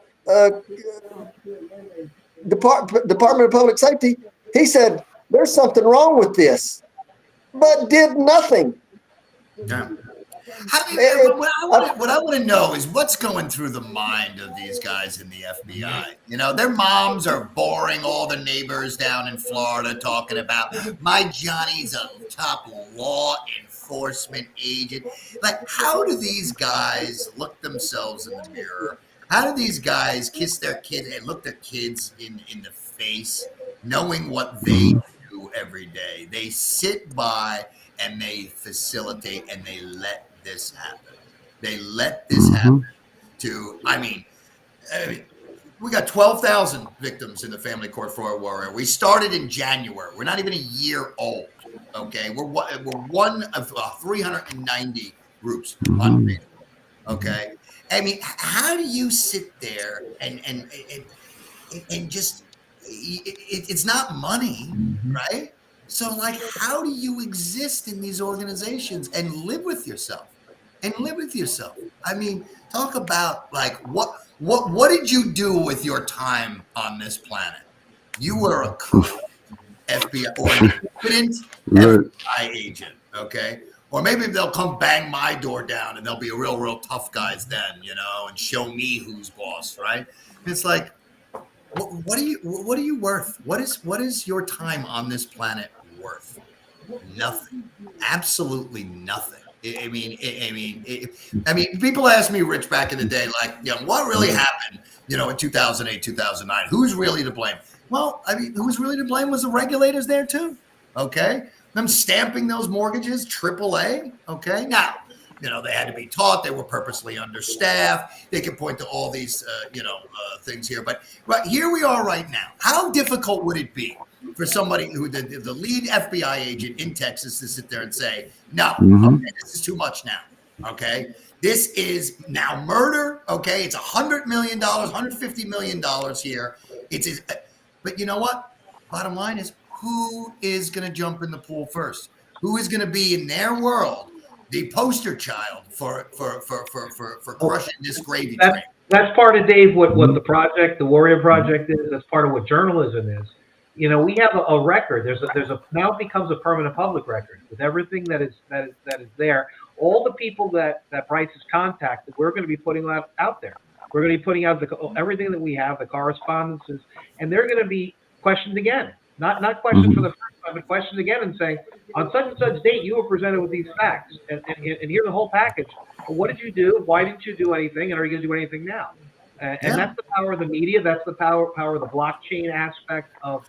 Department of Public Safety, he said there's something wrong with this, but did nothing. Yeah. What I want to know is what's going through the mind of these guys in the FBI. Their moms are boring all the neighbors down in Florida talking about my Johnny's a top law enforcement agent. Like, how do these guys look themselves in the mirror? How do these guys kiss their kids and look their kids in the face, knowing what they do every day? They sit by and they facilitate and they let this happen. They let this happen we got 12,000 victims in the Family Court Fraud Warrior. We started in January. We're not even a year old. Okay. We're one of 390 groups on Facebook. Okay. How do you sit there and just, it's not money, right? So, how do you exist in these organizations and live with yourself? Talk about what did you do with your time on this planet? You were a criminal FBI or an independent FBI agent, okay? Or maybe they'll come bang my door down and they'll be real tough guys then, and show me who's boss, right? It's like, what are you worth? What is your time on this planet worth? Nothing. Absolutely nothing. People ask me, Rich, back in the day, what really happened, in 2008, 2009? Who's really to blame? Well, who's really to blame was the regulators there too. Okay. Them stamping those mortgages, AAA. Okay. Now, they had to be taught. They were purposely understaffed. They can point to all these, things here. But here we are right now. How difficult would it be for somebody who the lead FBI agent in Texas to sit there and say, no, okay, this is too much now. Okay. This is now murder. Okay. It's $100 million, $150 million here. But you know what? Bottom line is, who is going to jump in the pool first? Who is going to be in their world the poster child for crushing this gravy train? That's part of, Dave, what the Warrior Project is. That's part of what journalism is. We have a record. Now it becomes a permanent public record with everything that is there. All the people that Bryce has contacted, we're going to be putting out there. We're going to be putting out everything that we have, the correspondences, and they're going to be questioned again. Not questioned for the first time, but questioned again and saying, on such and such date, you were presented with these facts, and here's the whole package. Well, what did you do? Why didn't you do anything? And are you going to do anything now? And that's the power of the media. That's the power of the blockchain aspect of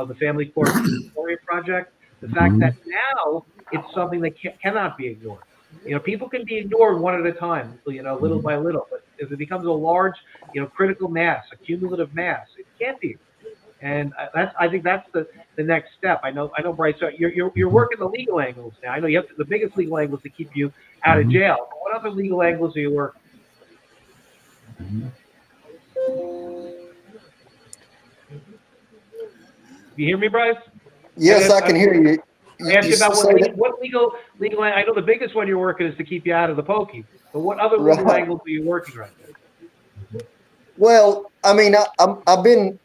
the Family Court Warrior Project. The fact that now it's something that cannot be ignored. People can be ignored one at a time, little by little. But if it becomes a large, critical mass, a cumulative mass, it can't be. And I think that's the next step. I know, Bryce. You're working the legal angles now. I know you have the biggest legal angles to keep you out of jail. What other legal angles are you working? You hear me, Bryce? Yes, I can hear you. I asked you about what legal. I know the biggest one you're working is to keep you out of the pokey. But what other legal angles are you working right now? Well, I mean, I've been.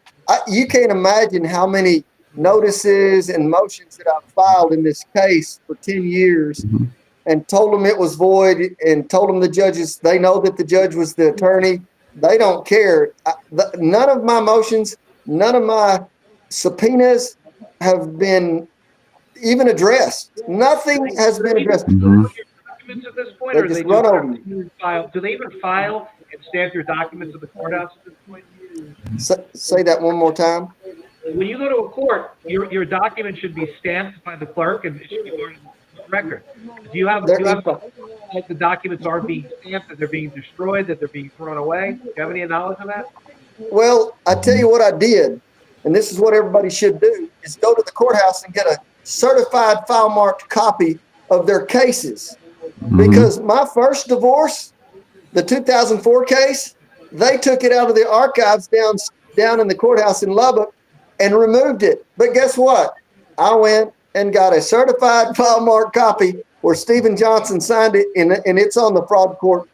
You can't imagine how many notices and motions that I've filed in this case for 10 years and told them it was void and told them the judges, they know that the judge was the attorney. They don't care. None of my motions, none of my subpoenas have been even addressed. Nothing has been addressed. Documents at this point, or just run over me. Do they even file and stamp your documents at the courthouse at this point? Say that one more time. When you go to a court, your document should be stamped by the clerk and it should be part of the record. Do you have like the documents are being stamped, that they're being destroyed, that they're being thrown away? Do you have any knowledge of that? Well, I tell you what I did, and this is what everybody should do, is go to the courthouse and get a certified file marked copy of their cases. Because my first divorce, the 2004 case, they took it out of the archives down in the courthouse in Lubbock and removed it. But guess what? I went and got a certified file marked copy where Stephen Johnson signed it, and it's on the fraud court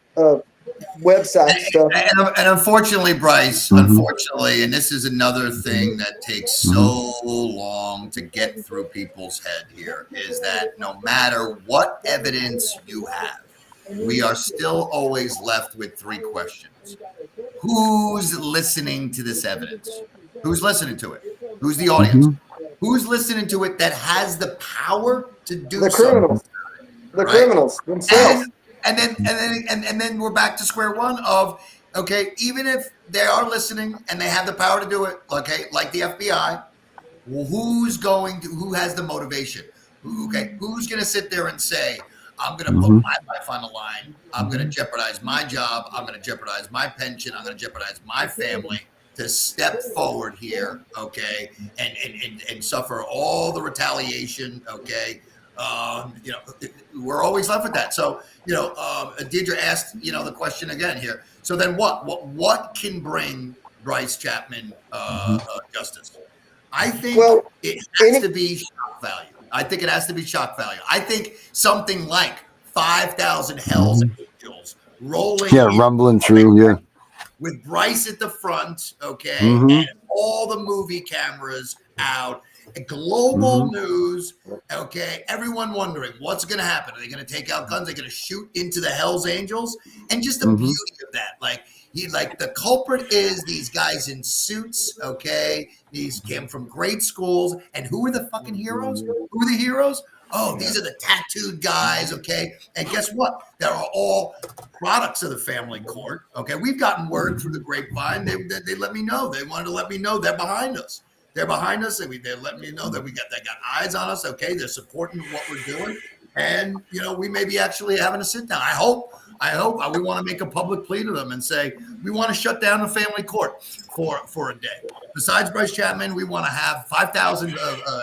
website stuff. And unfortunately, Bryce, unfortunately, and this is another thing that takes so long to get through people's head here, is that no matter what evidence you have, we are still always left with three questions. Who's listening to this evidence? Who's listening to it? Who's the audience? Who's listening to it that has the power to do the something? Criminals. The criminals themselves. And then we're back to square one of, okay, even if they are listening and they have the power to do it, okay, like the FBI, well, who has the motivation? Who's going to sit there and say, I'm going to put my life on the line. I'm going to jeopardize my job. I'm going to jeopardize my pension. I'm going to jeopardize my family to step forward here, okay, and suffer all the retaliation, okay. We're always left with that. So, Deidre asked, the question again here. So then what can bring Bryce Chapman justice? I think it has to be shock value. I think it has to be shock value. I think something like 5,000 Hell's Angels rolling. Yeah, rumbling through, yeah. With Bryce at the front, okay, and all the movie cameras out. Global news, okay, everyone wondering what's going to happen. Are they going to take out guns? Are they going to shoot into the Hell's Angels? And just the beauty of that, like the culprit is these guys in suits, okay? These came from great schools, and who are the fucking heroes? Who are the heroes? Oh, these are the tattooed guys, okay? And guess what? They're all products of the family court, okay? We've gotten word through the grapevine. They let me know. They wanted to let me know they're behind us. They're behind us, and they're letting me know that they got eyes on us. Okay, they're supporting what we're doing, And, you know, we may be actually having a sit down. I hope we want to make a public plea to them and say, we want to shut down the family court for a day. Besides Bryce Chapman, we want to have 5,000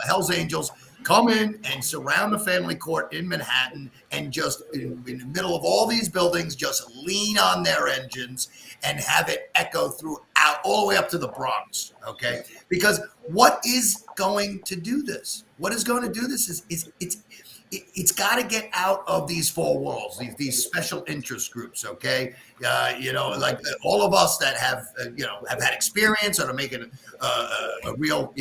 Hells Angels come in and surround the family court in Manhattan and just in the middle of all these buildings, just lean on their engines and have it echo throughout all the way up to the Bronx. Okay. Because what is going to do this? What is going to do this is it's got to get out of these four walls, these special interest groups. Okay. You know, like all of us that have had experience or to make it a real,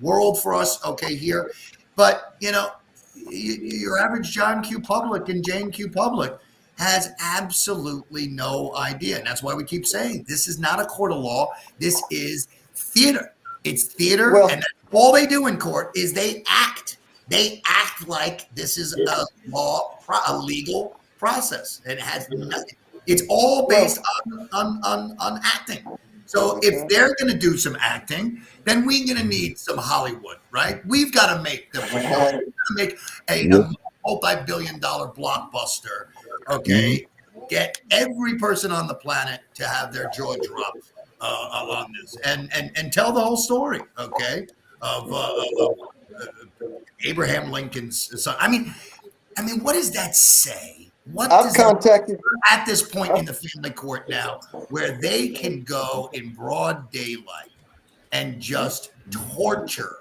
world for us. Okay. Here. But, your average John Q. Public and Jane Q. Public has absolutely no idea. And that's why we keep saying this is not a court of law. This is theater. It's theater. Well, and all they do in court is they act. They act like this is a legal process. It has nothing. It's all based on acting. So if they're going to do some acting, then we're going to need some Hollywood, right? We've got to make a multi-billion-dollar blockbuster. Okay, get every person on the planet to have their jaw drop on this, and tell the whole story. Okay, of Abraham Lincoln's son. I mean, what does that say? I've contacted at this point in the family court now, where they can go in broad daylight and just torture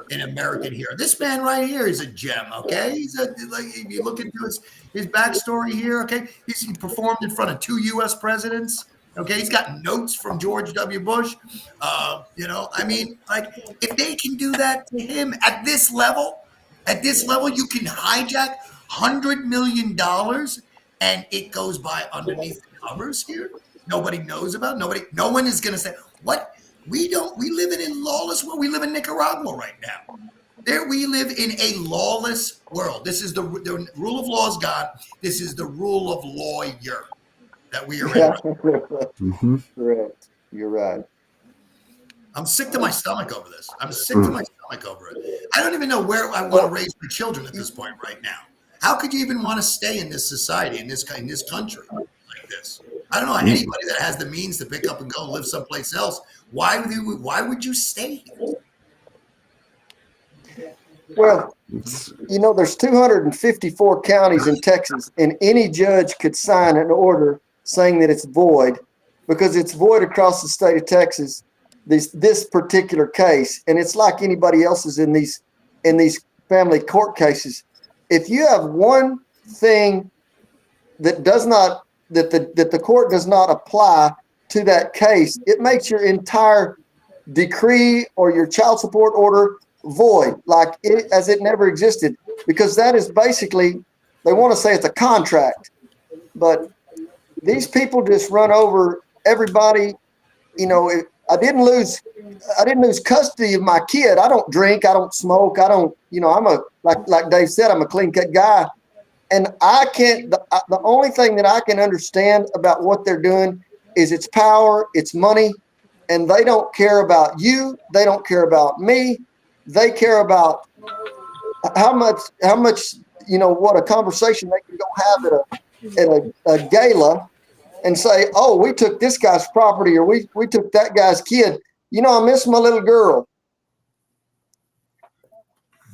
an American hero. This man right here is a gem. Okay, if you look into his backstory here. Okay, he performed in front of 2 U.S. presidents. Okay, he's got notes from George W. Bush. If they can do that to him at this level, you can hijack $100 million and it goes by underneath the covers here. Nobody knows about. No one is going to say what we live in a lawless world. We live in Nicaragua right now. There we live in a lawless world. This is the rule of law is gone. This is the rule of lawyer that we are in. Mm-hmm. Correct. You're right. I'm sick to my stomach over this. I don't even know where I want to raise my children at this point right now. How could you even want to stay in this society, in this country like this? I don't know anybody that has the means to pick up and go and live someplace else. Why would you stay here? Well, there's 254 counties in Texas, and any judge could sign an order saying that it's void because it's void across the state of Texas. This particular case, and it's like anybody else's in these family court cases. If you have one thing that the court does not apply to that case, it makes your entire decree or your child support order void, as it never existed, because that is basically, they want to say it's a contract, but these people just run over everybody. I didn't lose custody of my kid. I don't drink. I don't smoke. I don't, like Dave said, I'm a clean cut guy. And I can't, the only thing that I can understand about what they're doing is it's power, it's money, and they don't care about you. They don't care about me. They care about how much, what a conversation they can go have at a gala and say, oh, we took this guy's property or we took that guy's kid. I miss my little girl.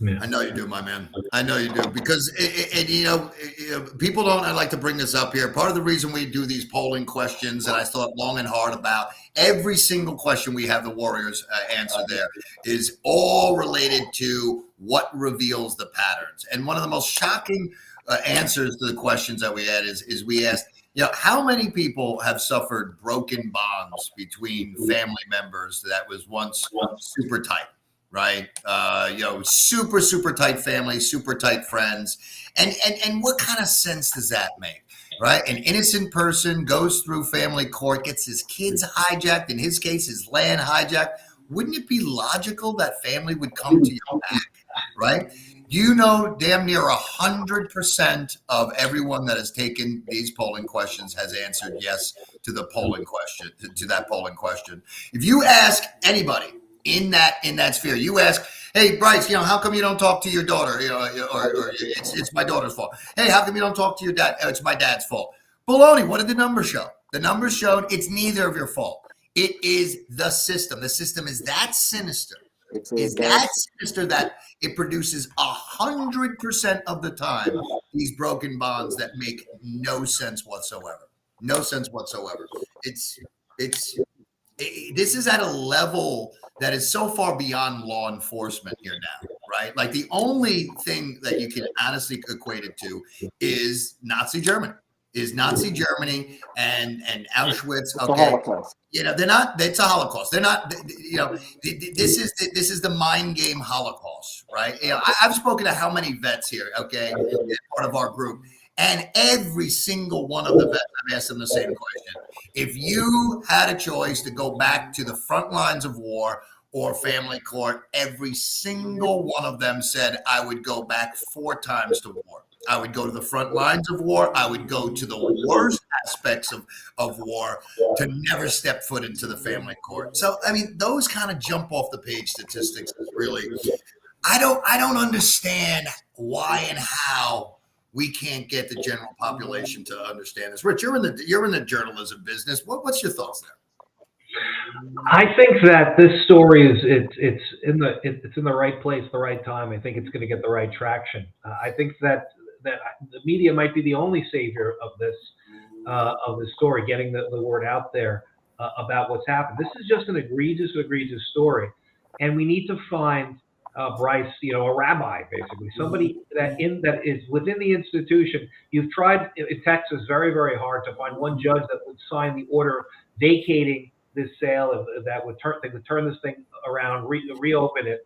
Yeah. I know you do, my man. I know you do, because people don't. I like to bring this up here. Part of the reason we do these polling questions, and I thought long and hard about every single question we have the Warriors answer there, is all related to what reveals the patterns. And one of the most shocking answers to the questions that we had is we asked, how many people have suffered broken bonds between family members that was once super tight? Right. Super, super tight family, super tight friends. And what kind of sense does that make? Right. An innocent person goes through family court, gets his kids hijacked, in his case, his land hijacked. Wouldn't it be logical that family would come to your back? Right. Damn near 100% of everyone that has taken these polling questions has answered yes to the polling question, to that polling question. If you ask anybody in that sphere, you ask Hey, Bryce, how come you don't talk to your daughter? Or it's my daughter's fault. Hey, how come you don't talk to your dad? It's my dad's fault. Baloney. What did the numbers show? The numbers showed it's neither of your fault. It is the system. The system is that sinister. Is that sinister that it produces 100% of the time these broken bonds that make no sense whatsoever. No sense whatsoever. This is at a level that is so far beyond law enforcement here now, right? Like the only thing that you can honestly equate it to is Nazi Germany. And Auschwitz. Okay, they're not. It's a Holocaust. They're not. This is the mind game Holocaust, right? I've spoken to how many vets here? Okay, part of our group, and every single one of the vets, I've asked them the same question: if you had a choice to go back to the front lines of war or family court, every single one of them said, "I would go back 4 times to war. I would go to the front lines of war. I would go to the worst aspects of war to never step foot into the family court." So, I mean, those kind of jump off the page statistics is really, I don't understand why and how we can't get the general population to understand this. Rich, you're in the journalism business. What's your thoughts there? I think that this story it's in the right place, the right time. I think it's going to get the right traction. I think that the media might be the only savior of this story, getting the word out there about what's happened. This is just an egregious story, and we need to find Bryce, a rabbi, basically, somebody that is within the institution. You've tried in Texas very, very hard to find one judge that would sign the order vacating this sale, and that would turn this thing around, reopen it.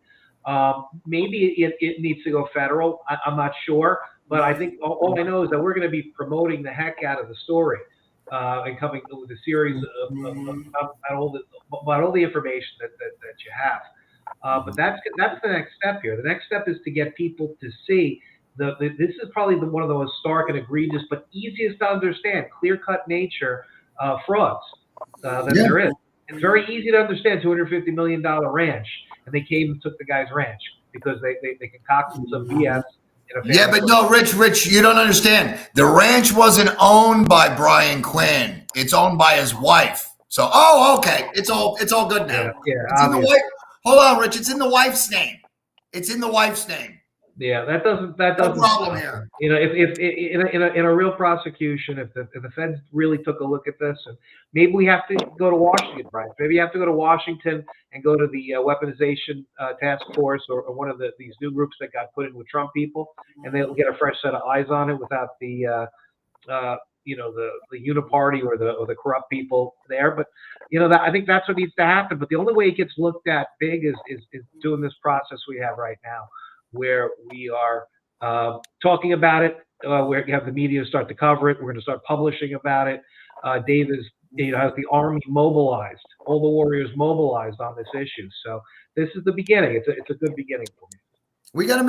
Maybe it needs to go federal. I'm not sure. But I think all I know is that we're going to be promoting the heck out of the story and coming with a series about all the information that you have. But that's the next step here. The next step is to get people to see this is probably one of the most stark and egregious, but easiest to understand, clear-cut nature frauds that there is. It's very easy to understand. $250 million ranch, and they came and took the guy's ranch because they concocted some BS. Yeah, but no, Rich, you don't understand. The ranch wasn't owned by Brian Quinn. It's owned by his wife. So, okay. It's all good now. Yeah, hold on, Rich. It's in the wife's name. Yeah, that doesn't no problem here. If in a real prosecution, if the feds really took a look at this, and maybe we have to go to Washington, right? Maybe you have to go to Washington and go to the weaponization task force or one of these new groups that got put in with Trump people, and they'll get a fresh set of eyes on it without the uniparty or the corrupt people there. But I think that's what needs to happen. But the only way it gets looked at big is doing this process we have right now, where we are talking about it, where you have the media start to cover it. We're going to start publishing about it. Dave has the army mobilized, all the warriors mobilized on this issue. So this is the beginning. It's a good beginning for me. We gotta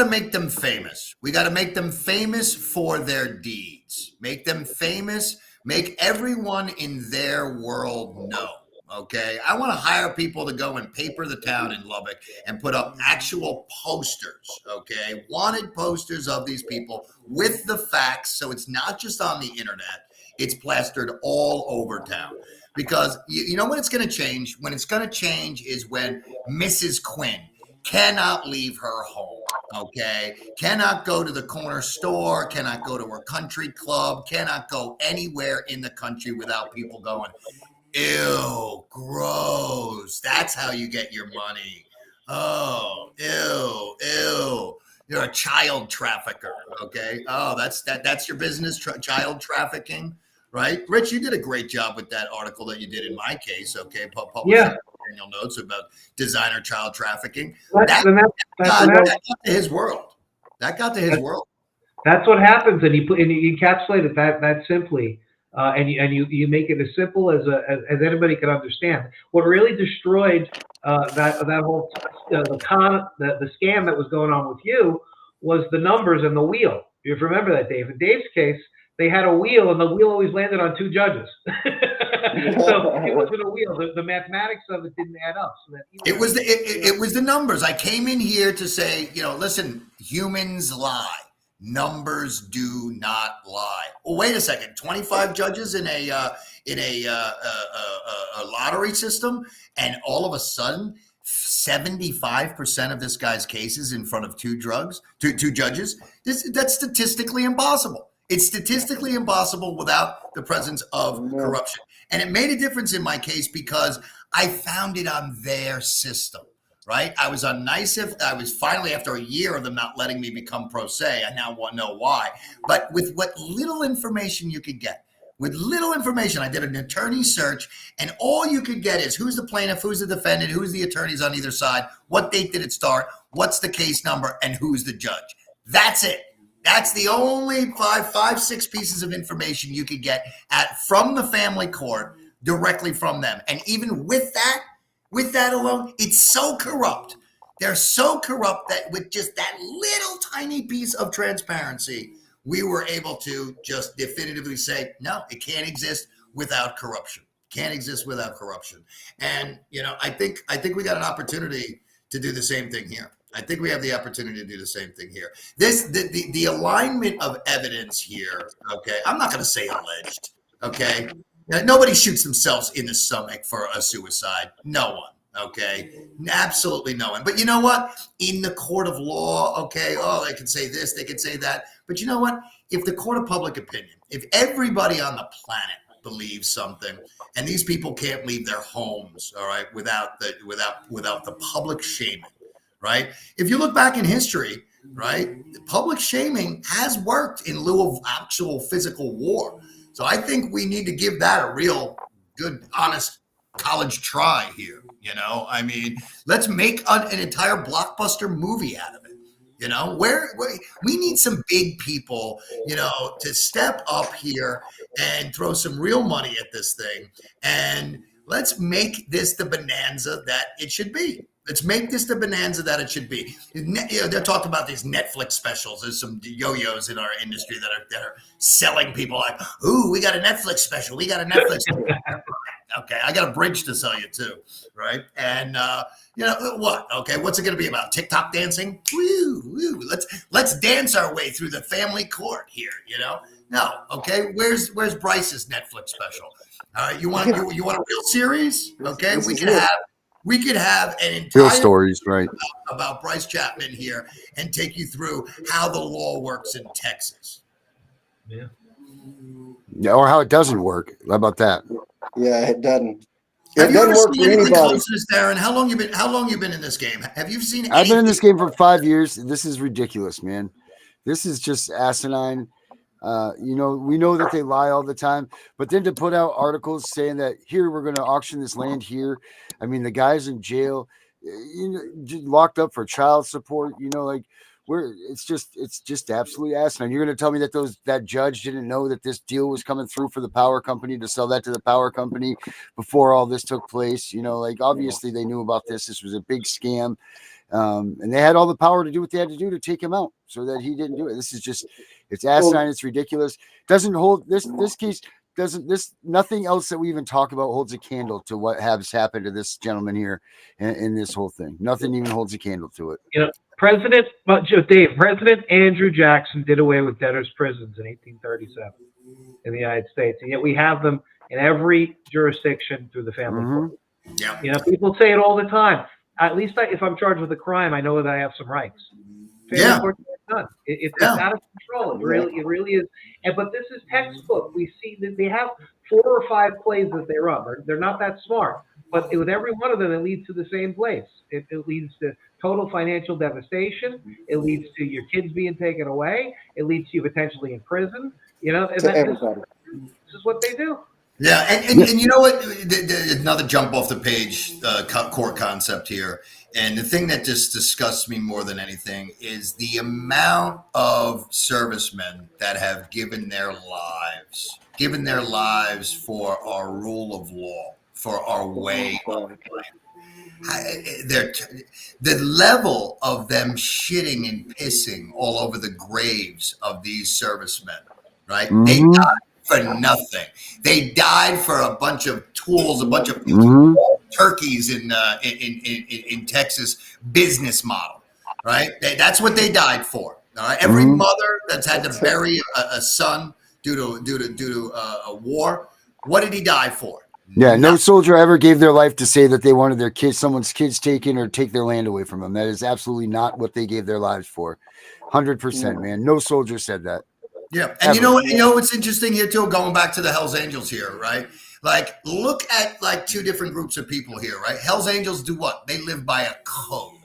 make them famous. We gotta make them famous for their deeds. Make them famous. Make everyone in their world know. Okay, I want to hire people to go and paper the town in Lubbock and put up actual posters. Okay, wanted posters of these people with the facts, so it's not just on the internet. It's plastered all over town. Because you know when it's going to change? When it's going to change is when Mrs. Quinn cannot leave her home, okay? Cannot go to the corner store, cannot go to her country club, cannot go anywhere in the country without people going, ew, gross. That's how you get your money. Oh, ew. You're a child trafficker, okay? Oh, that's your business, child trafficking, right? Rich, you did a great job with that article that you did in my case, okay? Published Daniel Notes about designer child trafficking. That got to his world. That got to his world. That's what happens, and you encapsulate it that simply. And you make it as simple as anybody can understand. What really destroyed that whole the scam that was going on with you was the numbers and the wheel. You remember that, Dave? In Dave's case, they had a wheel, and the wheel always landed on 2 judges. So it wasn't a wheel. The mathematics of it didn't add up. So that It was the numbers. I came in here to say, listen, humans lie. Numbers do not lie. Well, wait a second. 25 judges in a lottery system, and all of a sudden, 75% of this guy's cases in front of two judges. That's statistically impossible. It's statistically impossible without the presence of corruption. And it made a difference in my case because I found it on their system, right? I was on NYSEF. I was finally, after a year of them not letting me become pro se, I now want to know why. But with what little information you could get, I did an attorney search, and all you could get is who's the plaintiff, who's the defendant, who's the attorneys on either side, what date did it start, what's the case number, and who's the judge. That's it. That's the only six pieces of information you could get from the family court directly from them. And even with that alone, it's so corrupt. They're so corrupt that with just that little tiny piece of transparency, we were able to just definitively say, no, it can't exist without corruption. Can't exist without corruption. And, I think we got an opportunity to do the same thing here. I think we have the opportunity to do the same thing here. The alignment of evidence here, okay, I'm not going to say alleged, okay? Nobody shoots themselves in the stomach for a suicide. No one, okay? Absolutely no one. But you know what? In the court of law, okay, they can say this, they can say that. But you know what? If the court of public opinion, if everybody on the planet believes something, and these people can't leave their homes, all right, without the public shaming, right? If you look back in history, right, public shaming has worked in lieu of actual physical war. So I think we need to give that a real good, honest college try here. I mean, let's make an entire blockbuster movie out of it. Where we need some big people, to step up here and throw some real money at this thing. And let's make this the bonanza that it should be. Let's make this the bonanza that it should be. They're talking about these Netflix specials. There's some yo-yos in our industry that are selling people like, ooh, we got a Netflix special. We got a Netflix special. Okay, I got a bridge to sell you too, right? And what? Okay, what's it going to be about? TikTok dancing? Woo, woo. Let's dance our way through the family court here. No, okay. Where's Bryce's Netflix special? All right, you want a real series? Okay, we could have an entire real stories, right, about Bryce Chapman here and take you through how the law works in Texas. Yeah, or how it doesn't work. How about that? Yeah, it doesn't. Have you ever seen anything close to this, Darren? How long you been in this game? Have you seen anything? I've been in this game for 5 years. This is ridiculous, man. This is just asinine. We know that they lie all the time, but then to put out articles saying that here we're going to auction this land here. I mean, the guy's in jail, locked up for child support. It's just absolutely asinine. You're going to tell me that that judge didn't know that this deal was coming through for the power company to sell that to the power company before all this took place. Obviously they knew about this. This was a big scam. And they had all the power to do what they had to do to take him out so that he didn't do it. This is just, it's asinine. It's ridiculous. Doesn't hold this case. Nothing else that we even talk about holds a candle to what has happened to this gentleman here in this whole thing. Nothing even holds a candle to it. President Andrew Jackson did away with debtors' prisons in 1837 in the United States, and yet we have them in every jurisdiction through the family court. Yeah. People say it all the time. At least if I'm charged with a crime, I know that I have some rights. Family court is done. It's out of control. It really is. But this is textbook. We see that they have 4 or 5 plays that they run. They're not that smart, but with every one of them, it leads to the same place. It leads to total financial devastation. It leads to your kids being taken away. It leads to you potentially in prison. This is what they do. Yeah, and you know what? Another jump off the page core concept here. And the thing that just disgusts me more than anything is the amount of servicemen that have given their lives for our rule of law, for our way of life. The level of them shitting and pissing all over the graves of these servicemen, right? for nothing. They died for a bunch of tools, a bunch of turkeys in Texas business model, right? That's what they died for. All right. Every mother that's had to bury a son due to a war, what did he die for? Yeah, no soldier ever gave their life to say that they wanted their kids, someone's kids taken or take their land away from them. That is absolutely not what they gave their lives for. 100%, man. No soldier said that. Yeah, and you know what's interesting here too, going back to the Hells Angels here, right? Like, look at like two different groups of people here, right? Hells Angels do what? They live by a code,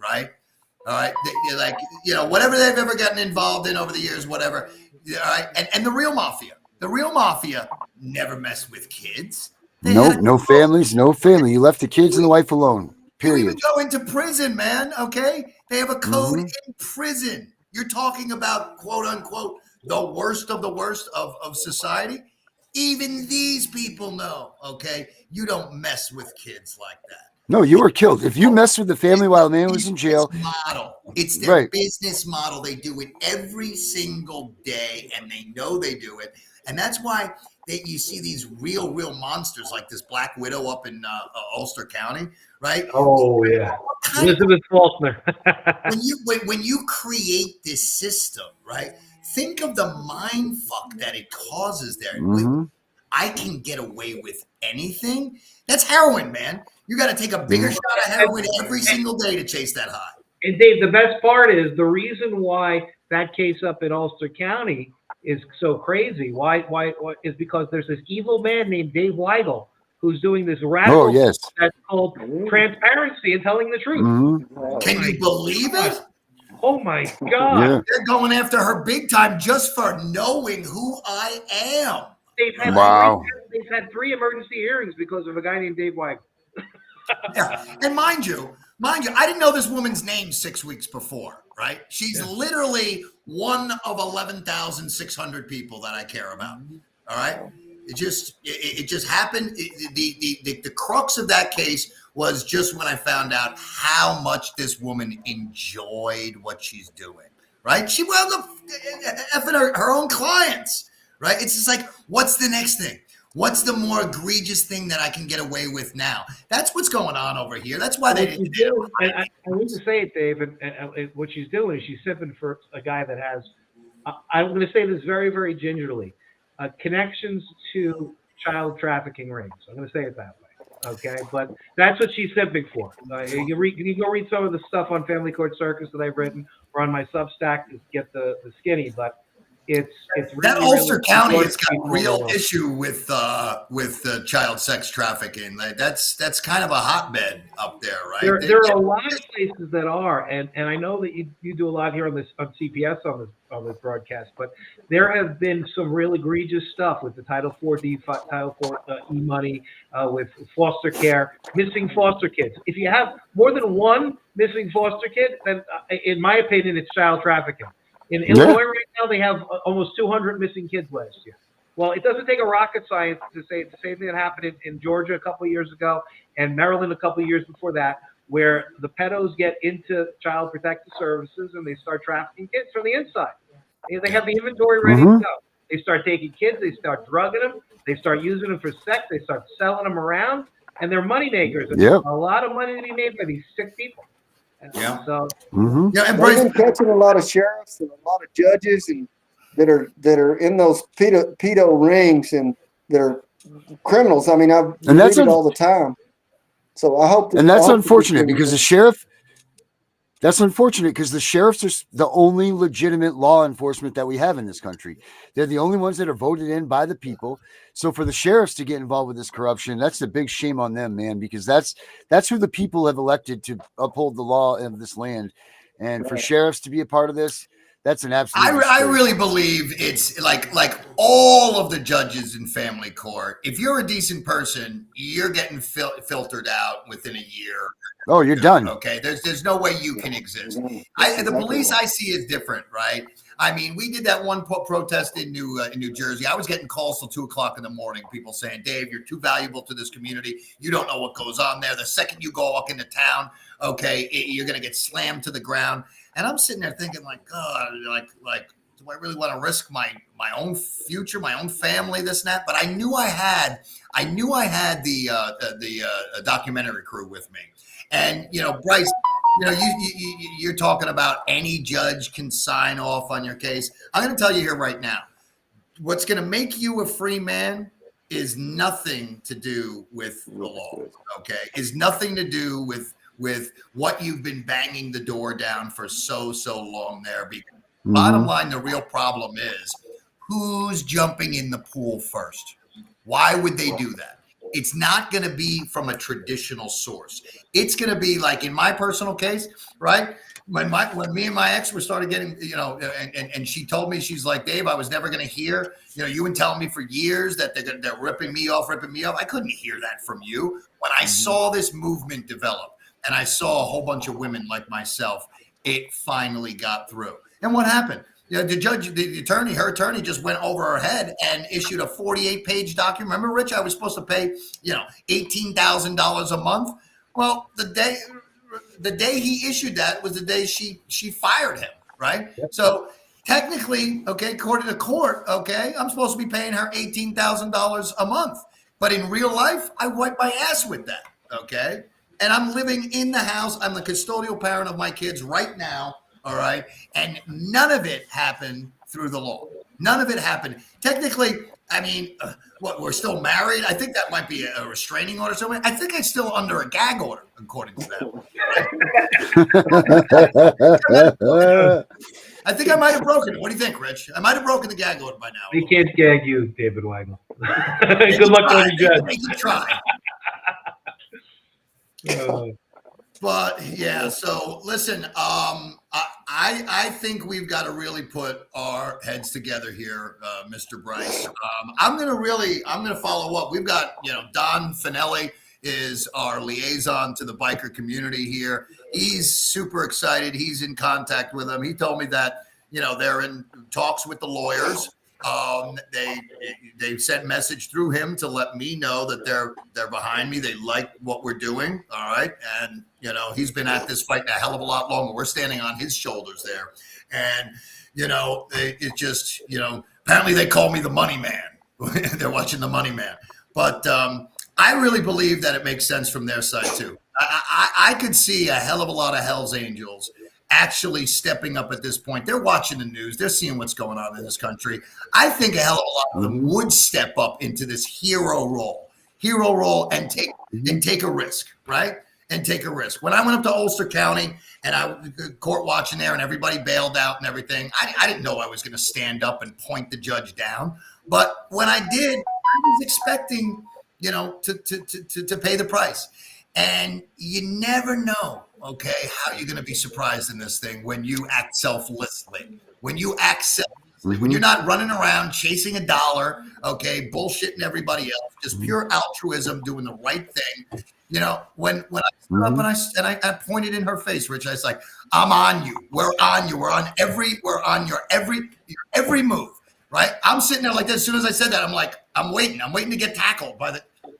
right? All right, they're like, you know, whatever they've ever gotten involved in over the years, whatever. All right, and the real mafia never messed with kids. No families, no family. You left the kids and the wife alone. Period. You even go into prison, man. Okay, they have a code in prison. You're talking about, quote unquote, the worst of the worst of society. Even these people know, okay, you don't mess with kids like that. No, you were killed. If you messed with the family while the man was in jail. It's their business model. They do it every single day, and they know they do it. And that's why you see these real monsters like this Black Widow up in Ulster County, right? Oh, yeah. Elizabeth Faulkner. when you create this system, right? Think of the mind fuck that it causes there. I can get away with anything. That's heroin, man. You got to take a bigger shot of heroin every single day to chase that high. And Dave, the best part is the reason why that case up in Ulster County is so crazy. Why is because there's this evil man named Dave Weigel who's doing this radical that's called transparency and telling the truth. Can you believe it? Oh my God. Yeah. They're going after her big time just for knowing who I am. They've had 3 emergency hearings because of a guy named Dave Weigel. Yeah. And mind you, I didn't know this woman's name 6 weeks before, right? She's literally one of 11,600 people that I care about. All right. It just happened. The crux of that case was just when I found out how much this woman enjoyed what she's doing, right? She wound up effing her own clients, right? It's just like, what's the next thing? What's the more egregious thing that I can get away with now? That's what's going on over here. That's why they didn't do it. I need to say it, Dave, and what she's doing is she's sipping for a guy that has, I'm going to say this very, very gingerly, connections to child trafficking rings. I'm going to say it that way. Okay, but that's what she's sipping for. You can go read some of the stuff on Family Court Circus that I've written or on my Substack to get the skinny, but it's really, that Ulster County has got real issue with child sex trafficking. Like that's kind of a hotbed up there, right? There are a lot of places that are, and I know that you do a lot here on CPS on this broadcast, but there have been some real egregious stuff with the Title IV Title IV e-money, with foster care, missing foster kids. If you have more than one missing foster kid, then in my opinion, it's child trafficking. In Illinois right now, they have almost 200 missing kids last year. Well, it doesn't take a rocket science to say the same thing that happened in Georgia a couple of years ago and Maryland a couple of years before that, where the pedos get into Child Protective Services and they start trafficking kids from the inside. They have the inventory ready to go. They start taking kids, they start drugging them, they start using them for sex, they start selling them around, and they're money makers. And there's a lot of money to be made by these sick people. Yeah. So, and they've been catching a lot of sheriffs and a lot of judges and that are in those pedo rings, and they're criminals. I mean, I've read it all the time. So I hope. That's unfortunate because the sheriff. That's unfortunate because the sheriffs are the only legitimate law enforcement that we have in this country. They're the only ones that are voted in by the people. So for the sheriffs to get involved with this corruption, that's a big shame on them, man, because that's who the people have elected to uphold the law of this land. And for sheriffs to be a part of this, that's an absolute. I really believe it's like all of the judges in family court. If you're a decent person, you're getting filtered out within a year. Oh, you're done. Okay, there's no way you can exist. The police I see is different, right? I mean, we did that one protest in New Jersey. I was getting calls till 2:00 in the morning. People saying, "Dave, you're too valuable to this community. You don't know what goes on there. The second you go walk into town, okay, you're gonna get slammed to the ground." And I'm sitting there thinking, like, God, like do I really want to risk my own future, my own family, this and that? But I knew I had the documentary crew with me. And, Bryce, you're talking about any judge can sign off on your case. I'm going to tell you here right now, what's going to make you a free man is nothing to do with the law, okay? Is nothing to do with what you've been banging the door down for so long there. Because bottom line, the real problem is who's jumping in the pool first. Why would they do that? It's not going to be from a traditional source. It's going to be like in my personal case, right? When me and my ex were started getting, and she told me, she's like, Dave, I was never going to hear, you've been telling me for years that they're ripping me off. I couldn't hear that from you. When I saw this movement develop and I saw a whole bunch of women like myself, it finally got through. And what happened? Her attorney just went over her head and issued a 48-page document. Remember, Rich, I was supposed to pay, $18,000 a month. Well, the day he issued that was the day she fired him, right? Yep. So technically, okay, according to court, okay, I'm supposed to be paying her $18,000 a month. But in real life, I wipe my ass with that, okay? And I'm living in the house. I'm the custodial parent of my kids right now. All right. And none of it happened through the law. None of it happened. Technically, I mean, we're still married. I think that might be a restraining order. So I think I'm still under a gag order, according to that. I think I might have broken it. What do you think, Rich? I might have broken the gag order by now. They can't gag you, David Weigel. Good luck on the judge. They can try. But yeah, so listen, I think we've got to really put our heads together here, Mr. Bryce. I'm gonna follow up. We've got, Don Finelli is our liaison to the biker community here. He's super excited. He's in contact with them. He told me that, they're in talks with the lawyers. They sent message through him to let me know that they're behind me. They like what we're doing. All right. And, he's been at this fight a hell of a lot longer. We're standing on his shoulders there. And, it just, apparently they call me the money man. They're watching the money man. But I really believe that it makes sense from their side too. I could see a hell of a lot of Hell's Angels actually stepping up at this point. They're watching the news. They're seeing what's going on in this country. I think a hell of a lot of them would step up into this hero role and take a risk, right? And take a risk. When I went up to Ulster County and I was court watching there and everybody bailed out and everything, I didn't know I was going to stand up and point the judge down. But when I did, I was expecting, to pay the price. And you never know, okay, how you're going to be surprised in this thing when you act selflessly. When you're not running around chasing a dollar, okay, bullshitting everybody else, just pure altruism, doing the right thing. When I stood up and I pointed in her face, Rich, I was like, I'm on you. We're on you. We're on your every move, right? I'm sitting there like this. As soon as I said that, I'm like, I'm waiting to get tackled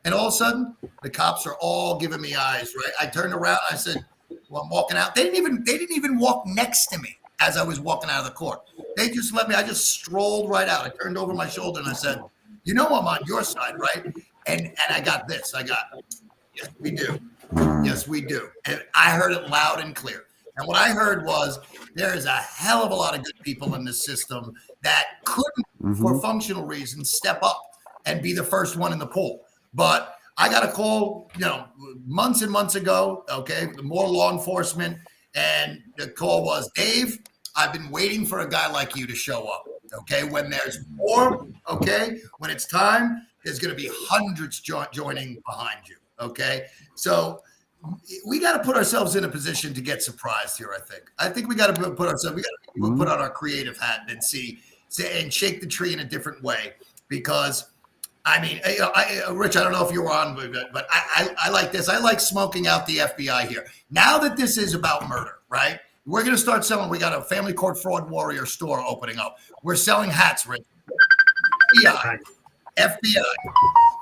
and all of a sudden the cops are all giving me eyes, right? I turned around. I said, well, I'm walking out. They didn't even walk next to me as I was walking out of the court. They just let me, I just strolled right out. I turned over my shoulder and I said, I'm on your side, right? And I got this. Yes, we do. Yes, we do. And I heard it loud and clear. And what I heard was there is a hell of a lot of good people in this system that couldn't, for functional reasons, step up and be the first one in the pool. But I got a call, months and months ago, okay, more law enforcement. And the call was, Dave, I've been waiting for a guy like you to show up, okay? When there's more, okay, when it's time, there's going to be hundreds joining behind you, okay? So we got to put ourselves in a position to get surprised here, I think. I think we got to put on our creative hat and and shake the tree in a different way because I mean, Rich, I don't know if you were on, but I like this. I like smoking out the FBI here. Now that this is about murder, right? We're going to start selling. We got a Family Court Fraud Warrior store opening up. We're selling hats, Rich. FBI,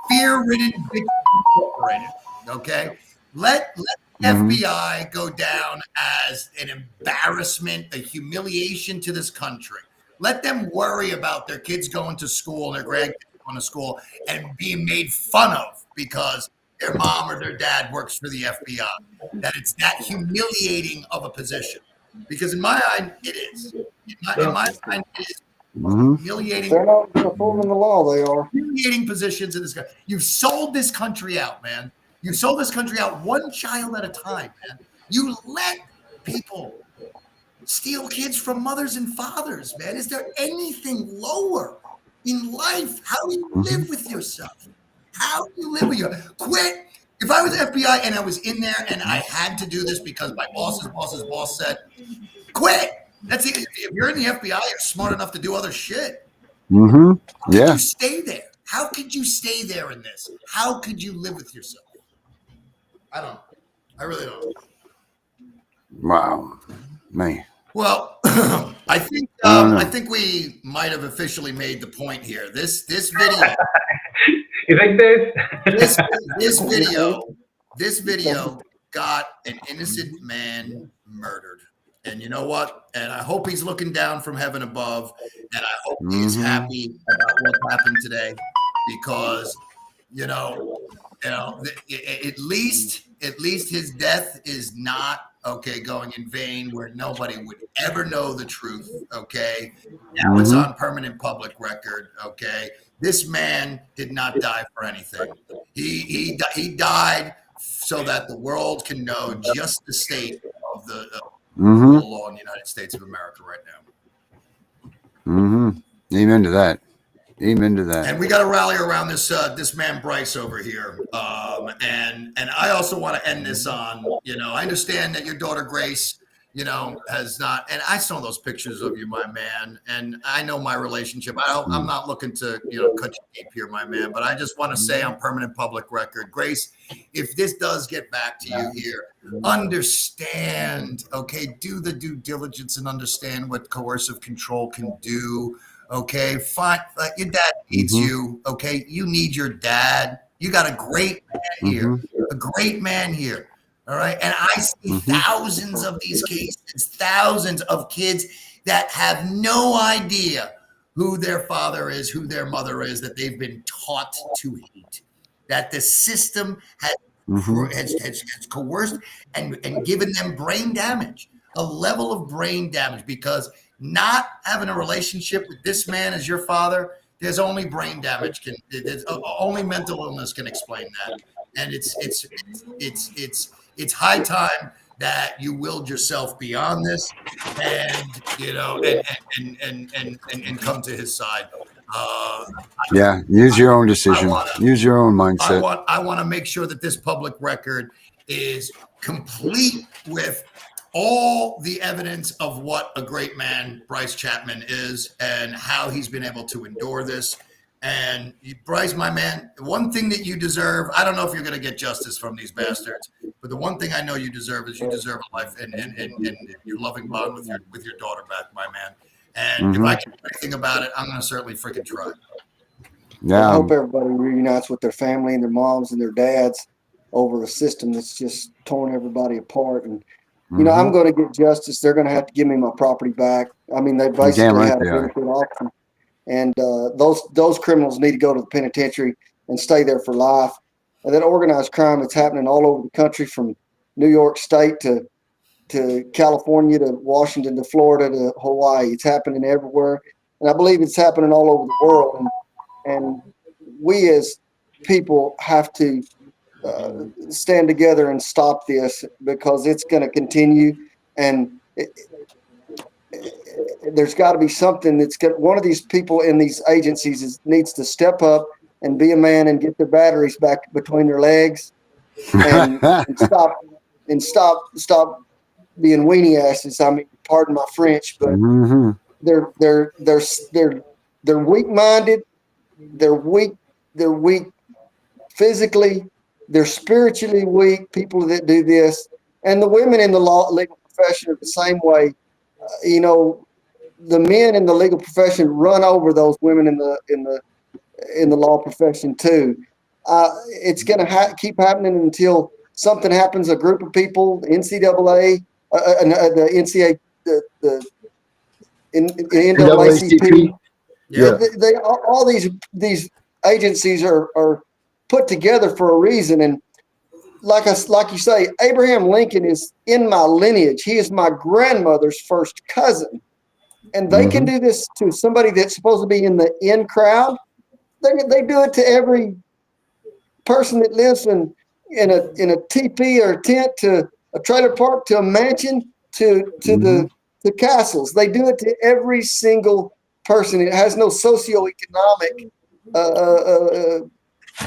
Fear-Ridden Victims Incorporated. Okay, let FBI go down as an embarrassment, a humiliation to this country. Let them worry about their kids going to school and their grandkids going to school and being made fun of because their mom or their dad works for the FBI. That it's that humiliating of a position. Because in my eye, it is. In my mind, it is humiliating. They're not performing the law. They are humiliating positions in this country. You've sold this country out, man. You sold this country out one child at a time, man. You let people steal kids from mothers and fathers, man. Is there anything lower in life? How do you live with yourself? How do you live with yourself? Quit. If I was FBI and I was in there and I had to do this because my boss's boss said, quit. That's it. If you're in the FBI, you're smart enough to do other shit. Yeah. You stay there. How could you stay there in this? How could you live with yourself? I don't know. I really don't. Wow, man. Well, I think we might have officially made the point here. This video. You think, Dave? This video got an innocent man murdered. And you know what? And I hope he's looking down from heaven above. And I hope he's happy about what happened today, because at least his death is not going in vain, where nobody would ever know the truth. Okay, now it's on permanent public record. Okay, this man did not die for anything. He died so that the world can know just the state of the law in the United States of America right now. Amen to that. Amen to that. And we got to rally around this man Bryce over here. And I also want to end this on, I understand that your daughter Grace, has not, and I saw those pictures of you, my man, and I know my relationship. I'm not looking to, cut you deep here, my man, but I just want to say on permanent public record, Grace, if this does get back to you here, understand, do the due diligence and understand what coercive control can do. Okay, fine. Your dad needs you. Okay, you need your dad. You got a great man here, a great man here. All right, and I see thousands of these cases, thousands of kids that have no idea who their father is, who their mother is, that they've been taught to hate, that the system has coerced and given them brain damage, a level of brain damage, because not having a relationship with this man as your father, there's only brain damage only mental illness can explain that. And it's high time that you willed yourself beyond this and come to his side. Use your own decision. Use your own mindset. I want to make sure that this public record is complete with all the evidence of what a great man Bryce Chapman is and how he's been able to endure this. And Bryce, my man, one thing that you deserve, I don't know if you're going to get justice from these bastards, but the one thing I know you deserve is you deserve a life and your loving bond with your daughter back, my man. And if I can do anything about it, I'm going to certainly freaking try. Yeah, I hope everybody reunites with their family and their moms and their dads over a system that's just torn everybody apart. And I'm going to get justice. They're going to have to give me my property back. I mean, they basically had a benefit auction. And those criminals need to go to the penitentiary and stay there for life. And that organized crime that's happening all over the country, from New York State to California to Washington to Florida to Hawaii, it's happening everywhere. And I believe it's happening all over the world. And we as people have to stand together and stop this, because it's going to continue. And there's got to be something that's got, one of these people in these agencies needs to step up and be a man and get their batteries back between their legs and stop being weenie asses. I mean, pardon my French, but they're weak-minded. They're weak physically. They're spiritually weak, people that do this. And the women in the legal profession are the same way. The men in the legal profession run over those women in the law profession too. It's going to keep happening until something happens. A group of people, NCAA, the NCAA, the in NAACP. Yeah. They all these agencies are put together for a reason. And like you say, Abraham Lincoln is in my lineage. He is my grandmother's first cousin. And they can do this to somebody that's supposed to be in the in crowd. They do it to every person that lives in a teepee or a tent, to a trailer park, to a mansion, to the castles. They do it to every single person. It has no socioeconomic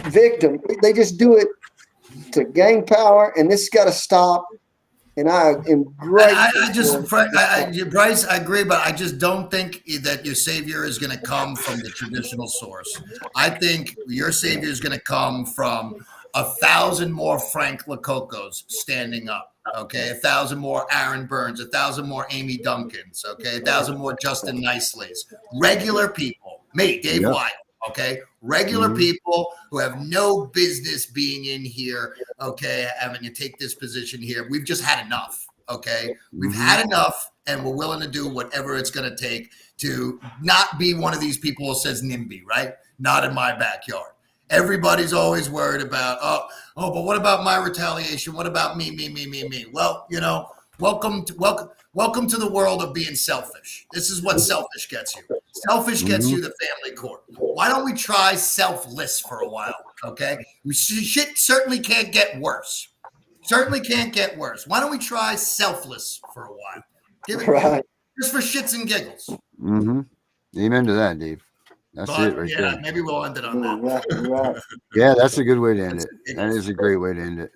victim. They just do it to gain power, and this has got to stop. And I am great. Bryce, I agree, but I just don't think that your savior is going to come from the traditional source. I think your savior is going to come from 1,000 more Frank Lococos standing up. Okay, 1,000 more Aaron Burns, 1,000 more Amy Duncans. Okay, 1,000 more Justin Niceleys. Regular people, me, Dave White. Okay, regular people who have no business being in here, okay, having to take this position here. We've just had enough, okay? We've had enough, and we're willing to do whatever it's going to take to not be one of these people who says NIMBY, right? Not in my backyard. Everybody's always worried about, but what about my retaliation? What about me? Well, you know, welcome to the world of being selfish. This is what selfish gets you. Selfish gets you the family court. Why don't we try selfless for a while? Okay. Shit certainly can't get worse. Certainly can't get worse. Why don't we try selfless for a while? Give it right. Just for shits and giggles. Amen to that, Dave. That's it right there. Maybe we'll end it on that. Right. Yeah, that's a good way to end it. That is a great way to end it.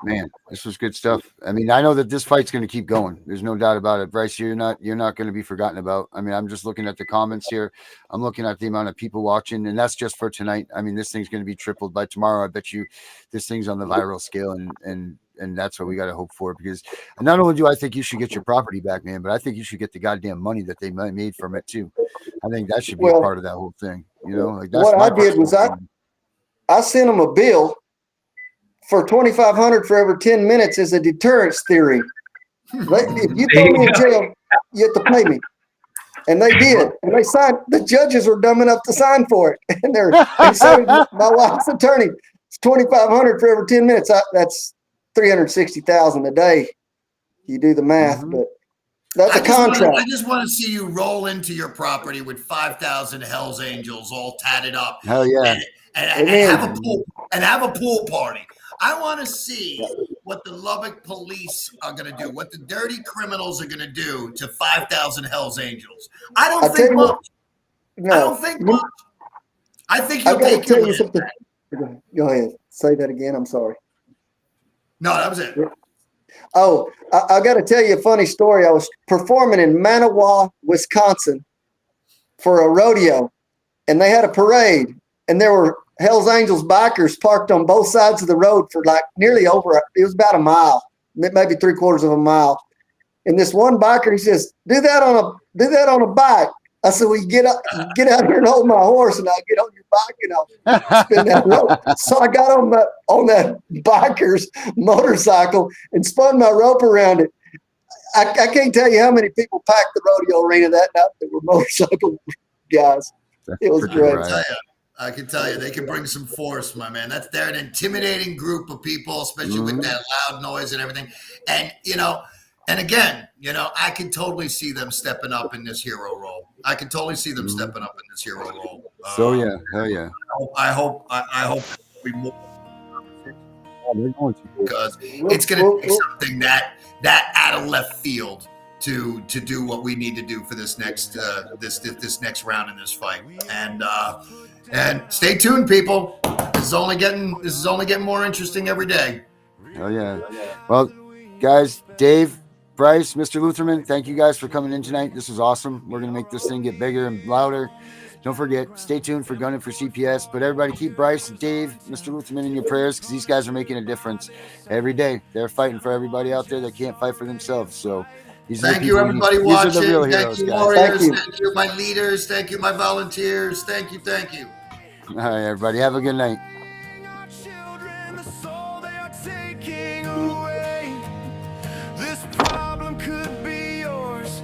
Man, this was good stuff. I mean, I know that this fight's going to keep going. There's no doubt about it. Bryce, you're not going to be forgotten about. I mean, I'm just looking at the comments here. I'm looking at the amount of people watching, and that's just for tonight. I mean, this thing's going to be tripled by tomorrow. I bet you this thing's on the viral scale, and that's what we got to hope for, because not only do I think you should get your property back, man, but I think you should get the goddamn money that they made from it too. I think that should be a part of that whole thing. You know, like that's what I did was I sent them a bill for $2,500 for every 10 minutes as a deterrence theory. If you throw me in jail, you have to pay me. And they did. And they signed. The judges were dumb enough to sign for it. And they said, my wife's attorney, it's $2,500 for every 10 minutes. That's $360,000 a day. You do the math, but that's a contract. I just want to see you roll into your property with 5,000 Hell's Angels all tatted up. Hell yeah. And have a pool party. I want to see what the Lubbock police are going to do, what the dirty criminals are going to do to 5,000 Hell's Angels. I don't think much. No. I don't think much. I think you'll take tell you something. Go ahead. Say that again. I'm sorry. No, that was it. Oh, I got to tell you a funny story. I was performing in Manawa, Wisconsin for a rodeo, and they had a parade, and there were Hell's Angels bikers parked on both sides of the road for like nearly it was about a mile, maybe 3/4 of a mile. And this one biker, he says, do that on a bike. I said, well, you get out here and hold my horse, and I'll get on your bike and I'll spin that rope. So I got on that biker's motorcycle and spun my rope around it. I can't tell you how many people packed the rodeo arena that night that were motorcycle guys. It was great. I can tell you, they can bring some force, my man. They're an intimidating group of people, especially with that loud noise and everything. And, you know, and again, you know, I can totally see them stepping up in this hero role. I can totally see them stepping up in this hero role. So yeah, hell yeah. I hope we more. They're going to, because it's going to be something that out of left field to do what we need to do for this next this next round in this fight. And stay tuned, people. This is only getting more interesting every day. Oh yeah. Well, guys, Dave, Bryce, Mr. Lutherman, thank you guys for coming in tonight. This was awesome. We're gonna make this thing get bigger and louder. Don't forget, stay tuned for Gunning for CPS. But everybody, keep Bryce, Dave, Mr. Lutherman in your prayers, because these guys are making a difference every day. They're fighting for everybody out there that can't fight for themselves. So thank you, everybody watching. Thank you, warriors. Thank you, my leaders. Thank you, my volunteers. Thank you. All right, everybody. Have a good night. Children, the soul they are taking away. This problem could be yours.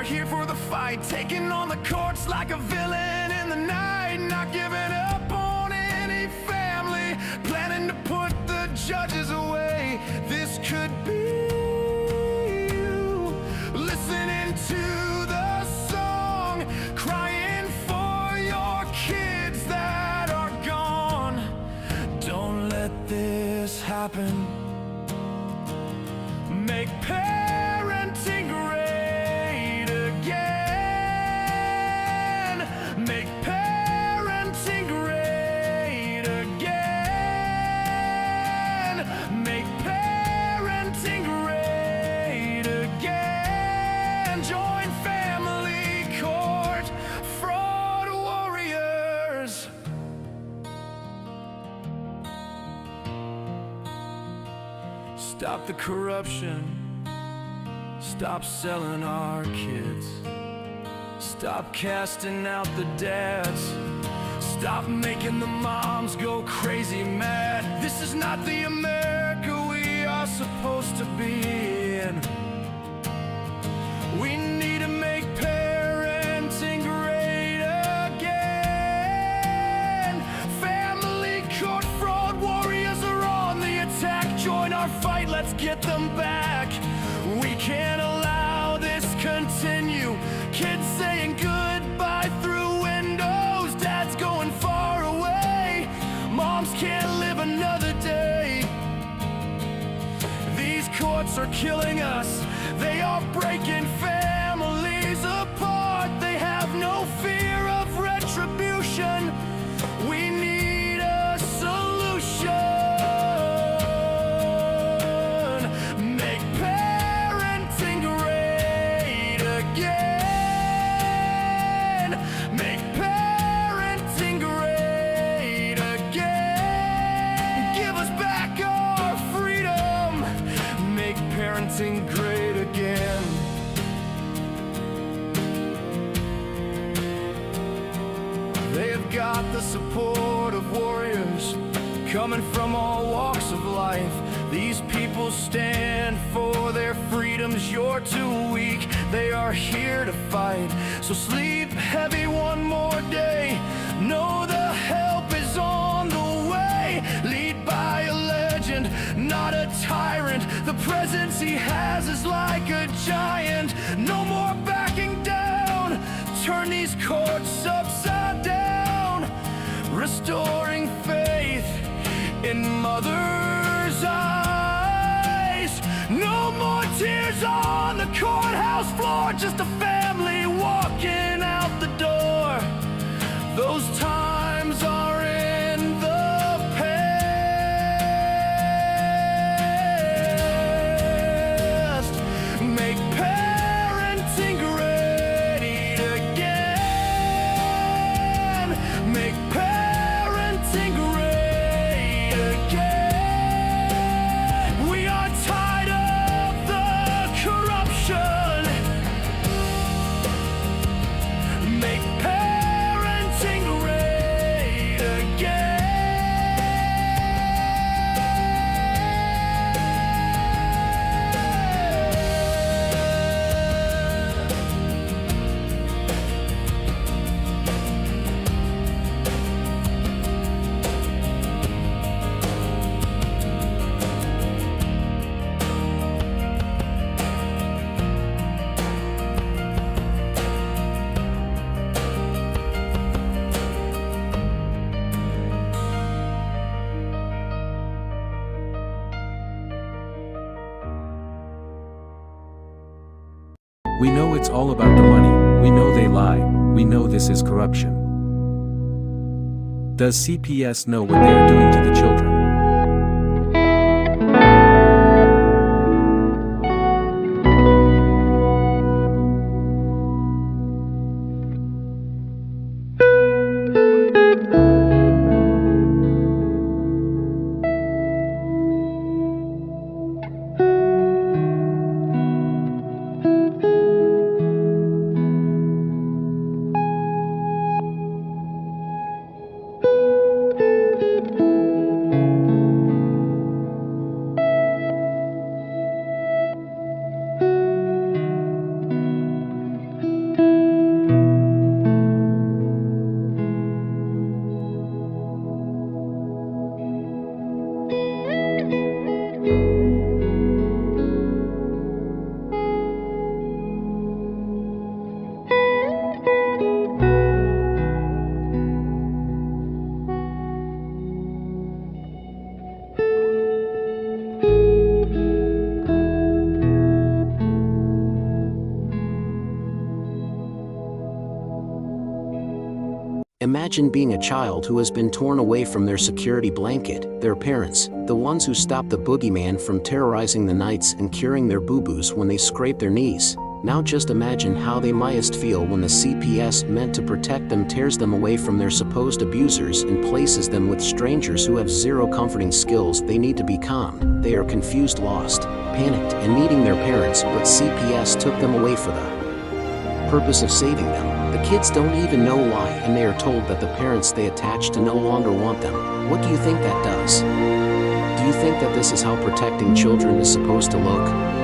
here for the fight, taking on the courts like a villain in the night, not giving up on any family, planning to put the judges away. This could be you, listening to the song, crying for your kids that are gone. Don't let this happen. Make parenting great again. Make parenting great again. Make parenting great again. Join Family Court, Fraud Warriors. Stop the corruption. Stop selling our kids. Stop casting out the dads. Stop making the moms go crazy mad. This is not the America we are supposed to be in. We need to make parenting great again. Family Court, Fraud Warriors are on the attack. Join our fight, let's get them back. We can't allow this continue. Kids saying goodbye through windows. Dad's going far away. Moms can't live another day. These courts are killing us. They are breaking families apart. They have no fear of retribution. We need a solution. Make parenting great again. Make parenting great again. Give us back our freedom. Make parenting great again. They've got the support of warriors coming from all walks of life. These people stand for their freedoms. You're too weak. They are here to fight. So sleep heavy one more day. Know the help is on the way. Lead by a legend, not a tyrant. The presence he has is like a giant. No more backing down. Turn these courts upside down. Restoring faith in mothers' eyes. No more tears on the courthouse floor. Just a family walking out the door. Those times are in the past. Make parenting great again. Make parenting great again. We are tired of the corruption. Make parenting great again. We know it's all about the money, we know they lie, we know this is corruption. Does CPS know what they are doing to the children? Imagine being a child who has been torn away from their security blanket, their parents, the ones who stop the boogeyman from terrorizing the nights and curing their boo-boos when they scrape their knees. Now just imagine how they mightest feel when the CPS meant to protect them tears them away from their supposed abusers and places them with strangers who have zero comforting skills. They need to be calm. They are confused, lost, panicked, and needing their parents, but CPS took them away for the purpose of saving them. The kids don't even know why, and they are told that the parents they attach to no longer want them. What do you think that does? Do you think that this is how protecting children is supposed to look?